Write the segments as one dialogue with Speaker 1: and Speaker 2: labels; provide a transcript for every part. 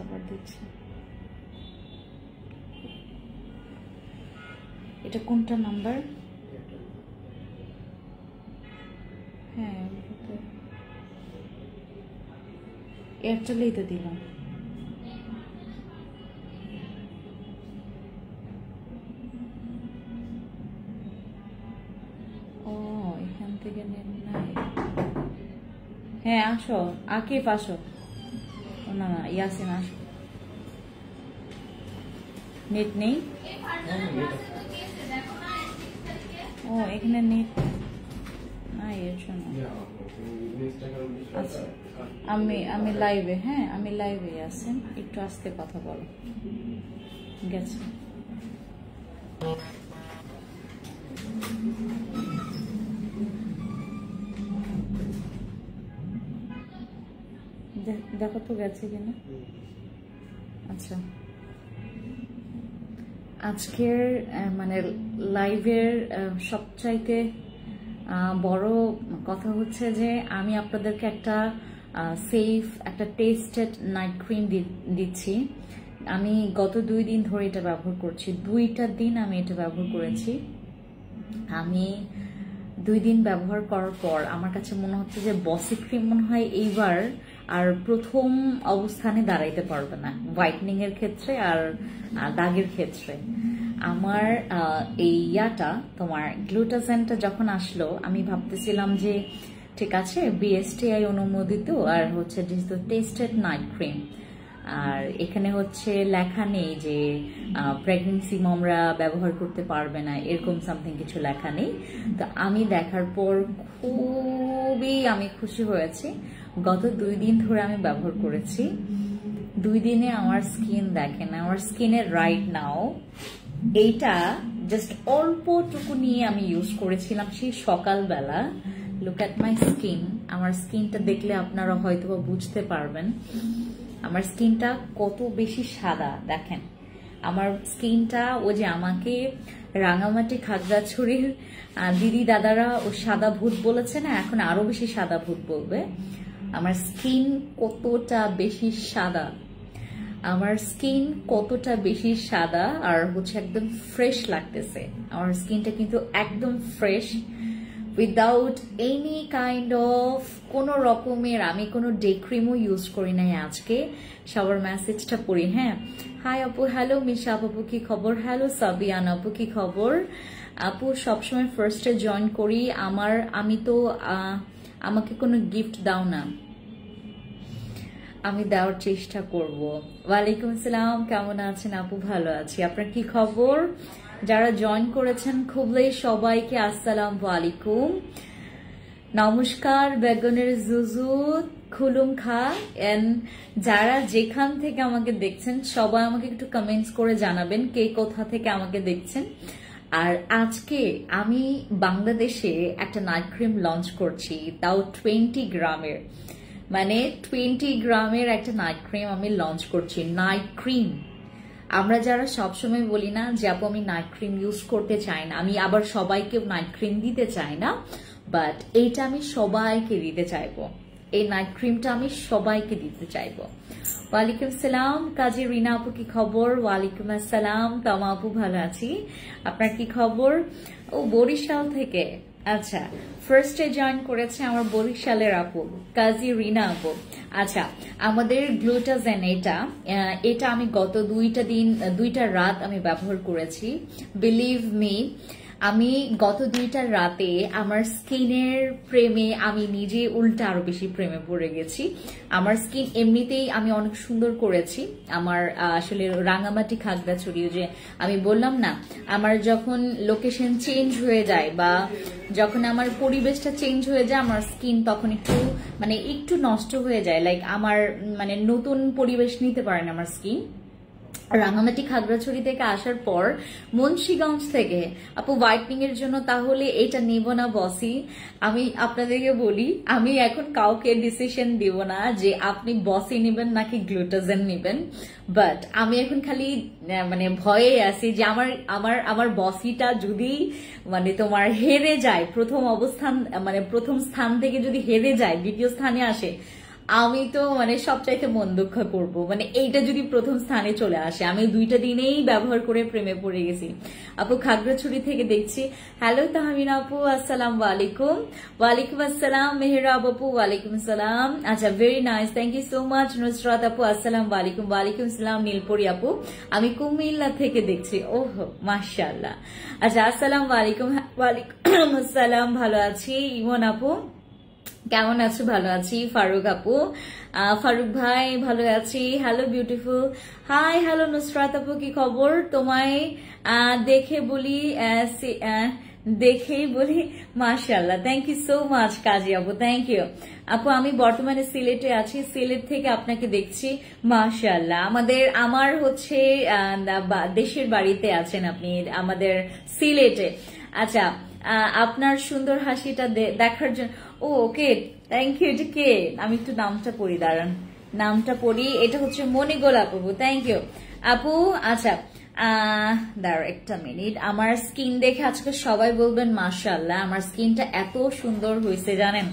Speaker 1: আবার দিচ্ছি। এটা কোনটা নাম্বার? হ্যাঁ এয়ারটেলেই তো দিলাম। ও এখান থেকে নেন নাই। হ্যাঁ আসো, আকিব আসো। না না ইয়াসিন আসো। নেট নেই? ও এখানে নেট নাই এর জন্য। আচ্ছা আমি লাইভে, হ্যাঁ আমি লাইভে আছেন, একটু আস্তে কথা বলো। গেছে দেখো তো গেছে কিনা। আচ্ছা আজকের মানে লাইভের সবচাইতে বড় কথা হচ্ছে যে আমি আপনাদেরকে একটা সেফ একটা টেস্টেড নাইট ক্রিম দিচ্ছি। আমি গত 2 দিন ধরে এটা ব্যবহার করছি, 2টা দিন আমি এটা ব্যবহার করেছি। আমি 2 দিন ব্যবহার করার পর আমার কাছে মনে হচ্ছে যে বসি ক্রিম মনে হয় এইবার আর প্রথম অবস্থানে দাঁড়াইতে পারবে না হোয়াইটনিং এর ক্ষেত্রে আর দাগের ক্ষেত্রে। আমার এই ইয়াটা তোমার গ্লুটাজেনটা যখন আসলো আমি ভাবতেছিলাম যে ঠিক আছে বিএসটিআই অনুমোদিত আর হচ্ছে যেহেতু টেস্টেড নাইট ক্রিম, আর এখানে হচ্ছে লেখা নেই যে প্রেগনেন্সি মমরা ব্যবহার করতে পারবে না, এরকম সামথিং কিছু লেখা নেই। তো আমি দেখার পর খুবই আমি খুশি হয়েছি। গত 2 দিন ধরে আমি ব্যবহার করেছি, 2 দিনে আমার স্কিন দেখেন, আমার স্কিনে রাইট নাও এইটা জাস্ট অল্পটুকু নিয়ে আমি ইউজ করেছিলাম সেই সকালবেলা। লুক অ্যাট মাই স্কিন, আমার স্কিনটা দেখলে আপনারা হয়তো বুঝতে পারবেন আমার স্কিনটা কত বেশি সাদা। দেখেন আমার স্কিনটা, ও যে আমাকে রাঙামাটি খাগড়াছড়ির দিদি দাদারা ও সাদা ভূত বলেছে না, এখন আরো বেশি সাদা ভূত বলবে। আমার স্কিন কতটা বেশি সাদা, আমার স্কিন কতটা বেশি সাদা আর হচ্ছে একদম ফ্রেশ লাগতেছে। আমার স্কিনটা কিন্তু একদম fresh, without any kind of কোনো রকমের আমি কোনো ডে ক্রিমও ইউজ করি নাই আজকে। সবার মেসেজটা পড়ি। হ্যাঁ হাই আপু, হ্যালো মিশা আপু কি খবর, হ্যালো সাবিয়ান আপু কি খবর। আপু সবসময় ফার্স্টে জয়েন করি, আমি তো আমাকে কোনো গিফট দাও না, আমি দেওয়ার চেষ্টা করব। ওয়ালাইকুম আসসালাম, কেমন আছেন আপু? ভালো আছি, আপনার কি খবর? যারা জয়েন করেছেন খুবই সবাইকে আসসালামু আলাইকুম, নমস্কার, বেগুনের জুজু খুলুম খা। এন্ড যারা যেখান থেকে আমাকে দেখছেন সবাই আমাকে একটু কমেন্টস করে জানাবেন কে কোথা থেকে আমাকে দেখছেন। আর আজকে আমি বাংলাদেশে একটা নাইট ক্রিম লঞ্চ করছি, তাও 20 গ্রামের, মানে 20 গ্রামের একটা নাইট ক্রিম আমি লঞ্চ করছি। নাইট ক্রিম আমরা যারা সবসময় বলি না যে আপু আমি নাইট ক্রিম ইউজ করতে চাই না, আমি আবার সবাইকে নাইট ক্রিম দিতে চাই না, বাট এইটা আমি সবাইকে দিতে চাইবো, এই নাইট ক্রিমটা আমি সবাইকে দিতে চাইবো। ওয়ালাইকুম সালাম কাজী রিনা আপু কি খবর? ওয়ালাইকুম আসসালাম তামা আপু, ভালো আছি, আপনার কি খবর? ও বরিশাল থেকে, আচ্ছা ফার্স্টে জয়েন করেছে আমার বরিশালের আপু কাজী রিনা আপু। আচ্ছা আমাদের গ্লুটাজেন এটা আমি গত 2টা রাত আমি ব্যবহার করেছি। বিলিভ মি, আমি গত 2টা রাতে আমার স্কিনের প্রেমে আমি নিজে উল্টা আরো বেশি প্রেমে পড়ে গেছি। আমার স্কিন এমনিতেই আমি অনেক সুন্দর করেছি। আমার আসলে রাঙামাটি খাগড়াছড়ি, যে আমি বললাম না, আমার যখন লোকেশন চেঞ্জ হয়ে যায় বা যখন আমার পরিবেশটা চেঞ্জ হয়ে যায় আমার স্কিন তখন একটু নষ্ট হয়ে যায়, লাইক আমার নতুন পরিবেশ নিতে পারে না আমার স্কিন। রাঙামাটি খাগড়াছড়ি থেকে আসার পর মুন্সিগঞ্জ থেকে আপু হোয়াইটনিং এর জন্য তাহলে এটা নিব না বসি। আমি আপনাদেরকে বলি, আমি এখন কাউকে ডিসিশন দিব না যে আপনি বসি নিবেন নাকি গ্লুটাজেন নিবেন, বাট আমি এখন খালি ভয়ে আছি যে আমার বসিটা যদি তোমার হেরে যায়, প্রথম স্থান থেকে যদি হেরে যায়, দ্বিতীয় স্থানে আসে, আমি তো মানে সবচাইতে মন দুঃখ করবো, মানে এইটা যদি প্রথম স্থানে চলে আসে। আমি 2টা দিনেই ব্যবহার করে প্রেমে পড়ে গেছি। আপু খাগড়াছড়ি থেকে দেখছি। হ্যালো তাহমিনা আপু, আসসালামু আলাইকুম। ওয়ালাইকুম আসসালাম মেহরাব আপু, ওয়ালাইকুম আসসালাম। আচ্ছা, very nice, thank you so much. Nusrat আপু আসসালামু আলাইকুম। ওয়ালাইকুম আসসালাম। নীলপরি আপু, আমি কুমিল্লা থেকে দেখছি। ওহ মাশাআল্লাহ। আচ্ছা, আসসালামু আলাইকুম। ওয়ালাইকুম আসসালাম, ভালো আছি। ইমন আপু কেমন আছো? ভালো আছি। ফারুক আপু, ফারুক ভাই ভালো আছি। Hello beautiful, hi. Hello Nusrat আপু, কি খবর? তোমায় দেখে বলি দেখেই বলি মাশাআল্লাহ। Thank you so much Kazi আপু, থ্যাংক ইউ আপু। আমি বর্তমানে সিলেটে আছি, সিলেট থেকে আপনাকে দেখছি। মাশাআল্লাহ। আমার হচ্ছে দেশের বাড়িতে আছেন আপনি, আমাদের সিলেটে। আচ্ছা, আপনার সুন্দর হাসিটা দেখার জন্য। ও ওকে, থ্যাংক ইউ। এটা কে? আমি একটু নামটা পড়ি, দাঁড়ান, নামটা পড়ি। এটা হচ্ছে মণিগোল আপু, থ্যাংক ইউ আপু। আচ্ছা, দাঁড়াও একটা মিনিট। আমার স্কিন দেখে আজকে সবাই বলবেন মাশাআল্লাহ, আমার স্কিনটা এত সুন্দর হয়েছে জানেন।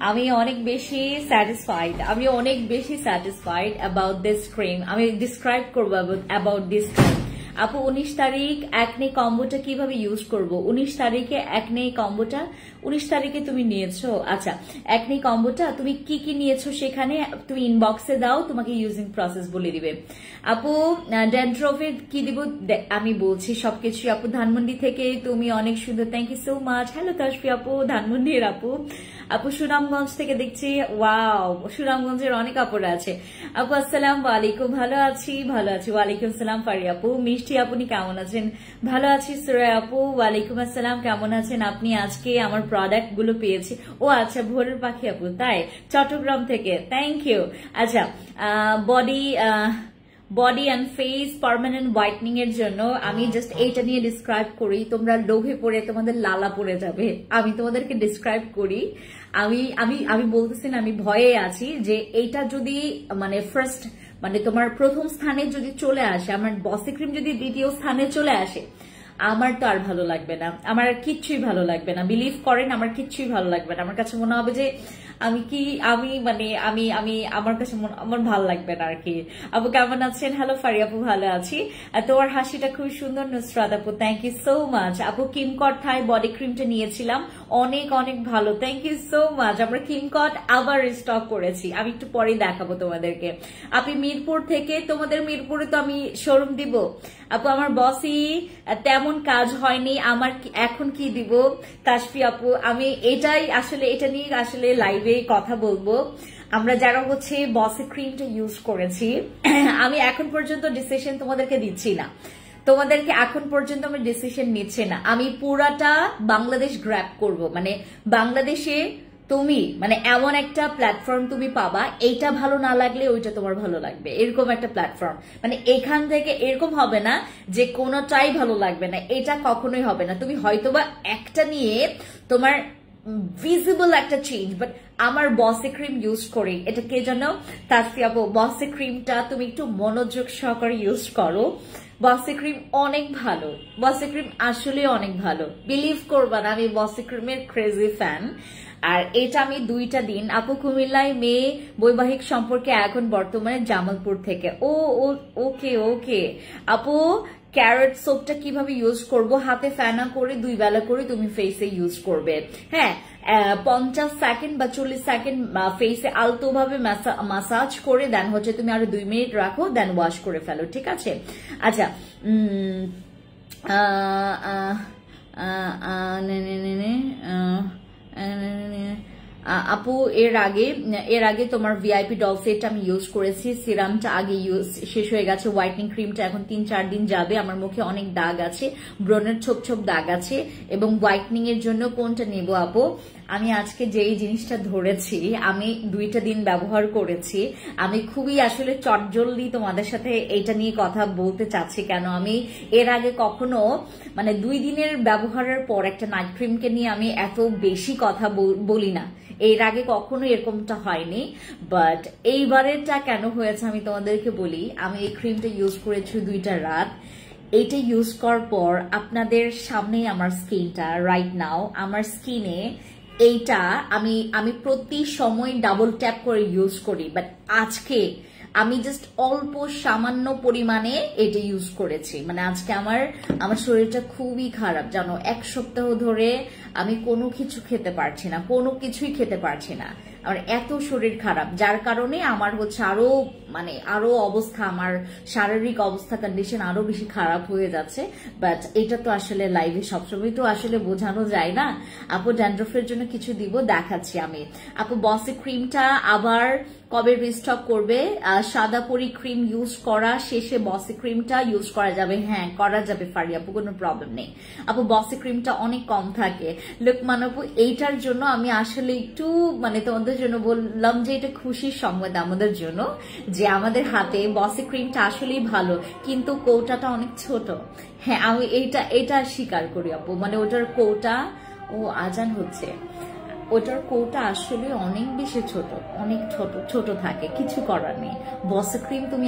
Speaker 1: আমি অনেক বেশি স্যাটিসফাইড অ্যাবাউট দিস ক্রিম। আমি ডিসক্রাইব করবো অ্যাবাউট দিস ক্রিম। আপু 19 তারিখ একনে কম্বোটা কিভাবে ইউজ করব? 19 তারিখে একনে কম্বোটা 19 তারিখে তুমি নিয়েছো? আচ্ছা, একনে কম্বোটা তুমি কি কি নিয়েছো সেখানে তুমি ইনবক্সে দাও, তোমাকে ইউজিং প্রসেস বলে দিবে। আপু ড্যান্ড্রফের কি দিব আমি বলছি সবকিছু। আপু ধানমন্ডি থেকে তুমি অনেক সুন্দর, thank you so much. Hello Tasfi আপু, ধানমন্ডির আপু। আপু সুনামগঞ্জ থেকে দেখছি, ওয়াও, সুনামগঞ্জের অনেক আপুরা আছে। আপু আসসালামু আলাইকুম, ভালো আছি। ওয়ালাইকুম আসসালাম ফারি আপু। মিষ্টি আপনি কেমন আছেন? ভালো আছি। সুরাই আপু ওয়ালাইকুম আসসালাম, কেমন আছেন আপনি? আজকে আমার প্রোডাক্ট গুলো পেয়েছি। ও আচ্ছা, ভোরের পাখি আপু, তাই? চট্টগ্রাম থেকে, থ্যাংক ইউ। আচ্ছা, body and face permanent whitening এর জন্য আমি জাস্ট এইটা নিয়ে ডিসক্রাইব করি, তোমরা লোভে পড়ে তোমাদের লালা পড়ে যাবে। আমি তোমাদেরকে ডিসক্রাইব করি। আমি বলতেছি না, আমি ভয়ে আছি যে এইটা যদি মানে ফার্স্ট মানে তোমার প্রথম স্থানে যদি চলে আসে, আমার বসি ক্রিম যদি দ্বিতীয় স্থানে চলে আসে, আমার তো আর ভালো লাগবে না, আমার আর কিচ্ছুই ভালো লাগবে না। বিলিভ করেন, আমার কিচ্ছুই ভালো লাগবে না। আমার কাছে মনে হবে যে আমার কাছে আমার ভালো লাগবে না আর কি। আপু কেমন আছেন? হ্যালো ফারি আপু, ভালো আছি। তোমার হাসিটা খুব সুন্দর নুসরাত আপু, থ্যাংক ইউ সো মাচ। আপু কিমকট থাই বডি ক্রিমটা নিয়েছিলাম, অনেক অনেক ভালো, থ্যাংক ইউ সো মাচ। আমরা কিমকট আবার স্টক করেছি, আমি একটু পরে দেখাবো তোমাদেরকে। আপনি মিরপুর থেকে, তোমাদের মিরপুরে তো আমি শোরুম দিব। আপু আমার বসই তেমন কাজ হয়নি, আমার এখন কি দিব? তাসফি আপু আমি এটা নিয়ে আসলে লাইভে কথা বলবো। আমরা যারা হচ্ছে বসি ক্রিমটা ইউজ করেছি, আমি এখন পর্যন্ত ডিসিশন তোমাদেরকে দিচ্ছি না, তোমাদেরকে এখন পর্যন্ত আমি ডিসিশন নিচ্ছি না। আমি পুরাটা বাংলাদেশ গ্র্যাব করব, মানে বাংলাদেশে তুমি মানে এমন একটা প্ল্যাটফর্ম তুমি পাবা, এইটা ভালো না লাগলে ওইটা তোমার ভালো লাগবে, এরকম একটা প্ল্যাটফর্ম। মানে এখান থেকে এরকম হবে না যে কোনোটাই ভালো লাগবে না, এটা কখনোই হবে না। তুমি হয়তোবা একটা নিয়ে তোমার ভিজিবল একটা চেঞ্জ, বাট আমার বসি ক্রিম ইউজ করি, এটা কে জানো? তাসফি আপু, বসি ক্রিমটা তুমি একটু মনোযোগ সহকারে ইউজ করো। বসি ক্রিম অনেক ভালো, বসি ক্রিম আসলে অনেক ভালো, বিলিভ করবা না, আমি বসি ক্রিমের ক্রেজি ফ্যান। আর এটা আমি 2টা দিন। আপু কুমিল্লায় মেয়ে বৈবাহিক সম্পর্কে এখন বর্তমানে জামালপুর থেকে। ওকে ওকে আপু, ক্যারট সোপটা কিভাবে ইউজ করব? হাতে ফেনা করে 2 বেলা করে তুমি ফেসে ইউজ করবে। হ্যাঁ, 50 সেকেন্ড বা 40 সেকেন্ড ফেসে আলতো ভাবে মাসাজ করে দেন হচ্ছে তুমি আরো 2 মিনিট রাখো, দেন ওয়াশ করে ফেলো, ঠিক আছে? আচ্ছা, আপু এর আগে তোমার ভিআইপি ডল সেটটা আমি ইউজ করেছি, সিরামটা আগে শেষ হয়ে গেছে, হোয়াইটনিং ক্রিমটা এখন 3-4 দিন যাবে। আমার মুখে অনেক দাগ আছে, ব্রণের ছোপ ছোপ দাগ আছে, এবং হোয়াইটনিং এর জন্য কোনটা নেব আপু? আমি আজকে যেই জিনিসটা ধরেছি, আমি 2টা দিন ব্যবহার করেছি। আমি খুবই আসলে চটজলদি তোমাদের সাথে এইটা নিয়ে কথা বলতে চাচ্ছি। কেন আমি এর আগে কখনো মানে 2 দিনের ব্যবহারের পর একটা নাইট ক্রিমকে নিয়ে আমি এত বেশি কথা বলি না, এর আগে কখনো এরকমটা হয়নি। বাট এইবারেরটা কেন হয়েছে আমি তোমাদেরকে বলি। আমি এই ক্রিমটা ইউজ করেছি 2টা রাত। এইটা ইউজ করার পর আপনাদের সামনে আমার স্কিনটা রাইট নাও, আমার স্কিনে এইটা আমি আমি প্রতি সময় ডাবল ট্যাপ করে ইউজ করি, বাট আজকে আমি জাস্ট অল্প সামান্য পরিমাণে এটা ইউজ করেছি। মানে আজকে আমার শরীরটা খুবই খারাপ জানো, 1 সপ্তাহ ধরে আমি কোনো কিছু খেতে পারছি না, কোনো কিছুই খেতে পারছি না, আমার এত শরীর খারাপ, যার কারণে আমার হচ্ছে আরো অবস্থা, আমার শারীরিক অবস্থা কন্ডিশন আরো বেশি খারাপ হয়ে যাচ্ছে। বাট এটা তো আসলে লাইভে সবসময় তো আসলে বোঝানো যায় না। আপু ড্যান্ড্রফের জন্য কিছু দিব, দেখাচ্ছি আমি। আপু বসি ক্রিমটা আবার কবে রিস্টক করবে? সাদা পরি ক্রিম ইউজ করা শেষে বসি ক্রিমটা ইউজ করা যাবে। হ্যাঁ করা যাবে ফারি আপু, কোনো প্রবলেম নেই আপু। বসি ক্রিমটা অনেক কম থাকে। লোকমান আপু এইটার জন্য আমি আসলে একটু মানে তোমাদের জন্য বললাম যে এটা খুশির সংবাদ আমাদের জন্য যে আমাদের হাতে বসি ক্রিমটা আসলেই ভালো, কিন্তু কৌটাটা অনেক ছোট। হ্যাঁ আমি এটা স্বীকার করি আপু, মানে ওটার কৌটা, ও আজান হচ্ছে, ওটার কৌটা আসলে অনেক বেশি ছোট, অনেক ছোট থাকে, কিছু করার নেই। বসি ক্রিম তুমি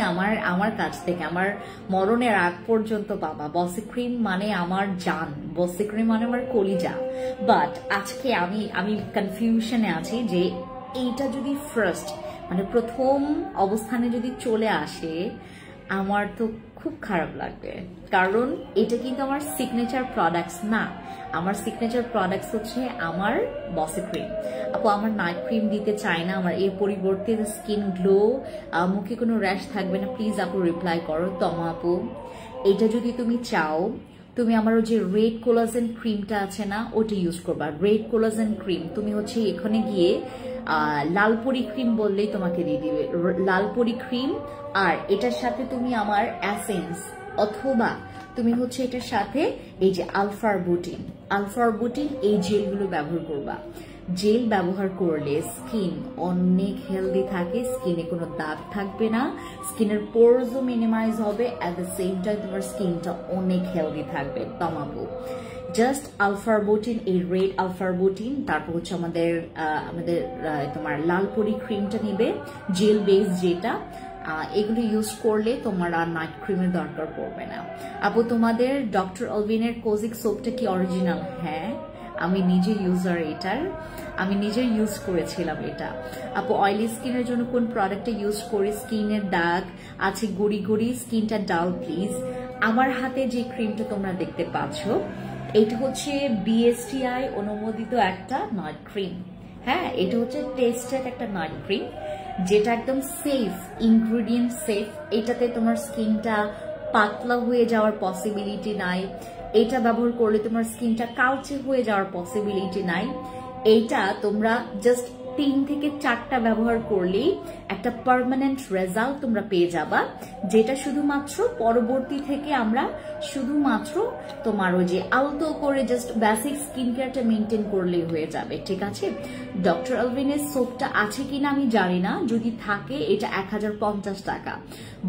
Speaker 1: আমার কাছ থেকে আমার মরণের আগ পর্যন্ত পাবা। বসি ক্রিম মানে আমার জান, বসি ক্রিম মানে আমার কলিজা। বাট আজকে আমি কনফিউশনে আছি যে এইটা যদি ফার্স্ট মানে প্রথম অবস্থানে যদি চলে আসে আমার তো খুব খারাপ লাগবে, কারণ এটা কিন্তু আমার সিগনেচার প্রোডাক্টস না। আমার সিগনেচার প্রোডাক্টস হচ্ছে আমার বসি ক্রিম। আপু আমার নাইট ক্রিম দিতে চাই না, আমার এর পরিবর্তে স্কিন গ্লো, মুখে কোনো র্যাশ থাকবে না, প্লিজ আপু রিপ্লাই করো। তমা আপু এটা যদি তুমি চাও, তুমি আমার যে রেড কোলাজেন ক্রিমটা আছে না, ওটা ইউজ করবা। রেড কোলাজেন ক্রিম তুমি হচ্ছে এখানে গিয়ে লালপরি ক্রিম বললেই তোমাকে দিয়ে দিবে লালপরি ক্রিম। আর এটার সাথে তুমি আমার অ্যাসেন্স অথবা তুমি হচ্ছে এটার সাথে এই যে আলফার বুটিন এই জেলগুলো ব্যবহার করবা। জেল ব্যবহার করলে স্কিন অনেক হেলদি থাকে, স্কিনে কোনো দাগ থাকবে না, স্কিনের পোরসও মিনিমাইজ হবে, অ্যাট দ্য সেম টাইম তোমার স্কিনটা অনেক হেলদি থাকবে। তমাবু জাস্ট আলফার বুটিন, এই রেড আলফার বুটিন, তারপর হচ্ছে আমাদের তোমার লালপরি ক্রিমটা নিবে, জেল বেস যেটা, এগুলো ইউজ করলে তোমার আর নাইট ক্রিমের দরকার পড়বে না। আপু তোমাদের ডক্টর অলভিনের কোজিক সোপটা কি অরিজিনাল? হ্যাঁ আমি নিজে ইউজার এটার, আমি নিজে ইউজ করেছিলাম এটা। আপু অয়েলি স্কিনের জন্য কোন প্রোডাক্টটা ইউজ করি? স্কিনের দাগ আছে, গুড়ি স্কিনটা ডাল প্লিজ। আমার হাতে যে ক্রিমটা তোমরা দেখতে পাচ্ছ এটা হচ্ছে BSTI অনুমোদিত একটা নাইট ক্রিম। হ্যাঁ এটা হচ্ছে টেস্টেড একটা নাইট ক্রিম, যেটা একদম সেফ, ইনগ্রেডিয়েন্ট সেফ। এটাতে তোমার স্কিনটা পাতলা হয়ে যাওয়ার পসিবিলিটি নাই, এটা ব্যবহার করলে তোমার স্কিনটা কালচে হয়ে যাওয়ার পসিবিলিটি নাই। এইটা তোমরা জাস্ট 3 থেকে 4টা ব্যবহার করলেই একটা পার্মানেন্ট রেজাল্ট তোমরা পেয়ে যাবা, যেটা শুধুমাত্র পরবর্তী থেকে আমরা শুধুমাত্র তোমার ওই যে আলতো করে জাস্ট বেসিক স্কিন কেয়ারটা মেনটেন করলেই হয়ে যাবে। ঠিক আছে, ডক্টর অলভিনের সোপটা আছে কিনা আমি জানি না, যদি থাকে এটা 1050 টাকা।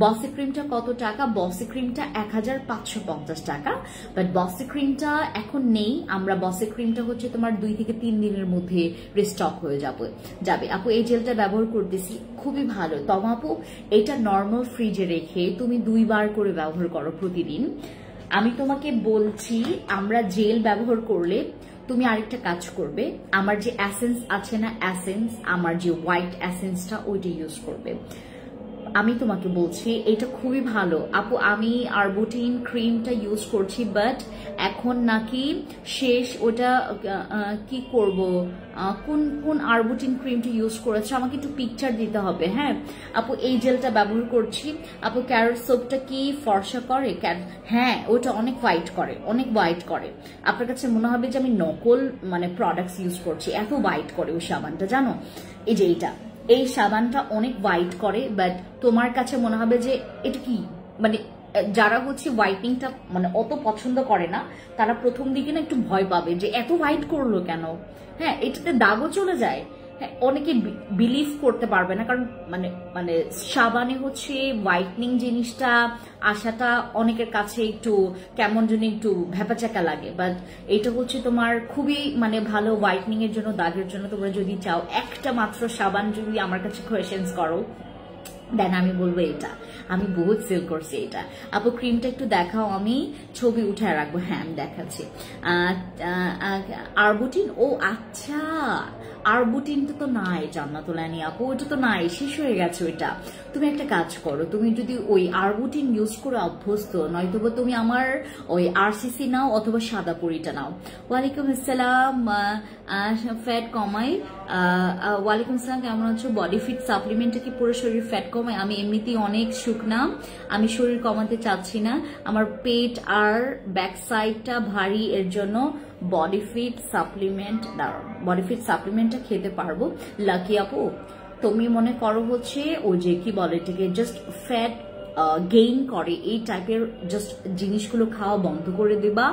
Speaker 1: বসি ক্রিমটা কত টাকা? বসি ক্রিমটা 1550 টাকা। বাট বসি ক্রিমটা এখন নেই, আমরা বসি ক্রিমটা হচ্ছে তোমার 2 থেকে 3 দিনের মধ্যে রিস্টক হয়ে যাবে। আপু এই জেলটা ব্যবহার করতেছি, খুবই ভালো। তবে আপু এটা নর্মাল ফ্রিজে রেখে তুমি 2 বার করে ব্যবহার করো প্রতিদিন। আমি তোমাকে বলছি আমরা জেল ব্যবহার করলে তুমি আরেকটা কাজ করবে, আমার যে অ্যাসেন্স আছে না, অ্যাসেন্স আমার যে হোয়াইট অ্যাসেন্সটা ওইটা ইউজ করবে। আমি তোমাকে বলছি এটা খুবই ভালো আপু। আমি আরবুটিন ক্রিমটা ইউজ করছি, বাট এখন নাকি শেষ। ওটা কি করব, কোন আরবুটিন ক্রিমটা ইউজ করেছে আমাকে একটু পিকচার দিতে হবে। হ্যাঁ আপু এই জেলটা ব্যবহার করছি। আপু ক্যারট সোপটা কি ফর্সা করে? হ্যাঁ ওটা অনেক হোয়াইট করে, অনেক হোয়াইট করে। আপনার কাছে মনে হবে যে আমি নকল মানে প্রোডাক্টস ইউজ করছি, এত হোয়াইট করে ওই সাবানটা জানো। এই যে এই সাবানটা অনেক হোয়াইট করে, বাট তোমার কাছে মনে হবে যে এটা কি, মানে যারা হচ্ছে হোয়াইটনিংটা মানে অত পছন্দ করে না তারা প্রথম দিকে না একটু ভয় পাবে যে এত হোয়াইট করলো কেন। হ্যাঁ এটাতে দাগও চলে যায়। হ্যাঁ অনেকে বিলিভ করতে পারবে না, কারণ মানে সাবানে হচ্ছে হোয়াইটনিং জিনিসটা আসাটা অনেকের কাছে একটু কেমন যেন একটু ভ্যাপাচাকা লাগে। বাট এটা হচ্ছে তোমার খুবই মানে ভালো হোয়াইটনিং এর জন্য, দাগের জন্য। তোমরা যদি চাও একটা মাত্র সাবান যদি আমার কাছে কোয়েশ্চেন্স করো, দেন আমি বলবো এটা আমি বহুত সেল করছি এটা। আপু ক্রিমটা একটু দেখাও, আমি ছবি উঠায় রাখবো। হ্যাঁ আমি দেখাচ্ছি। আরবুটিন, ও আচ্ছা আরবুটিনটা তো নাই জান্নাতুল আনি আপু, ওটা তো নাই, শেষ হয়ে গেছে ওইটা। তুমি একটা কাজ করো, তুমি যদি ওই আরবুটিন ইউজ করে অভ্যস্ত, নয়তো তুমি আমার ওই আরসিসি নাও অথবা সাদা পরিটা নাও। ওয়ালাইকুম আসসালাম, ফ্যাট কমাই। ওয়ালাইকুম আসসালাম, কেমন আছো? বডি ফিট সাপ্লিমেন্টে কি পুরো শরীর ফ্যাট কমায়? আমি এমনিতেই অনেক শুকনা, আমি শরীর কমাতে চাচ্ছি না, আমার পেট আর ব্যাক সাইডটা ভারী, এর জন্য body fit supplement body fit সাপ্লিমেন্টটা খেতে পারবো। লাকি আপু তুমি মনে করো হচ্ছে ওই যে কি বলে এটাকে জাস্ট ফ্যাট গেইন করে এই টাইপের জাস্ট জিনিসগুলো খাওয়া বন্ধ করে দেবা,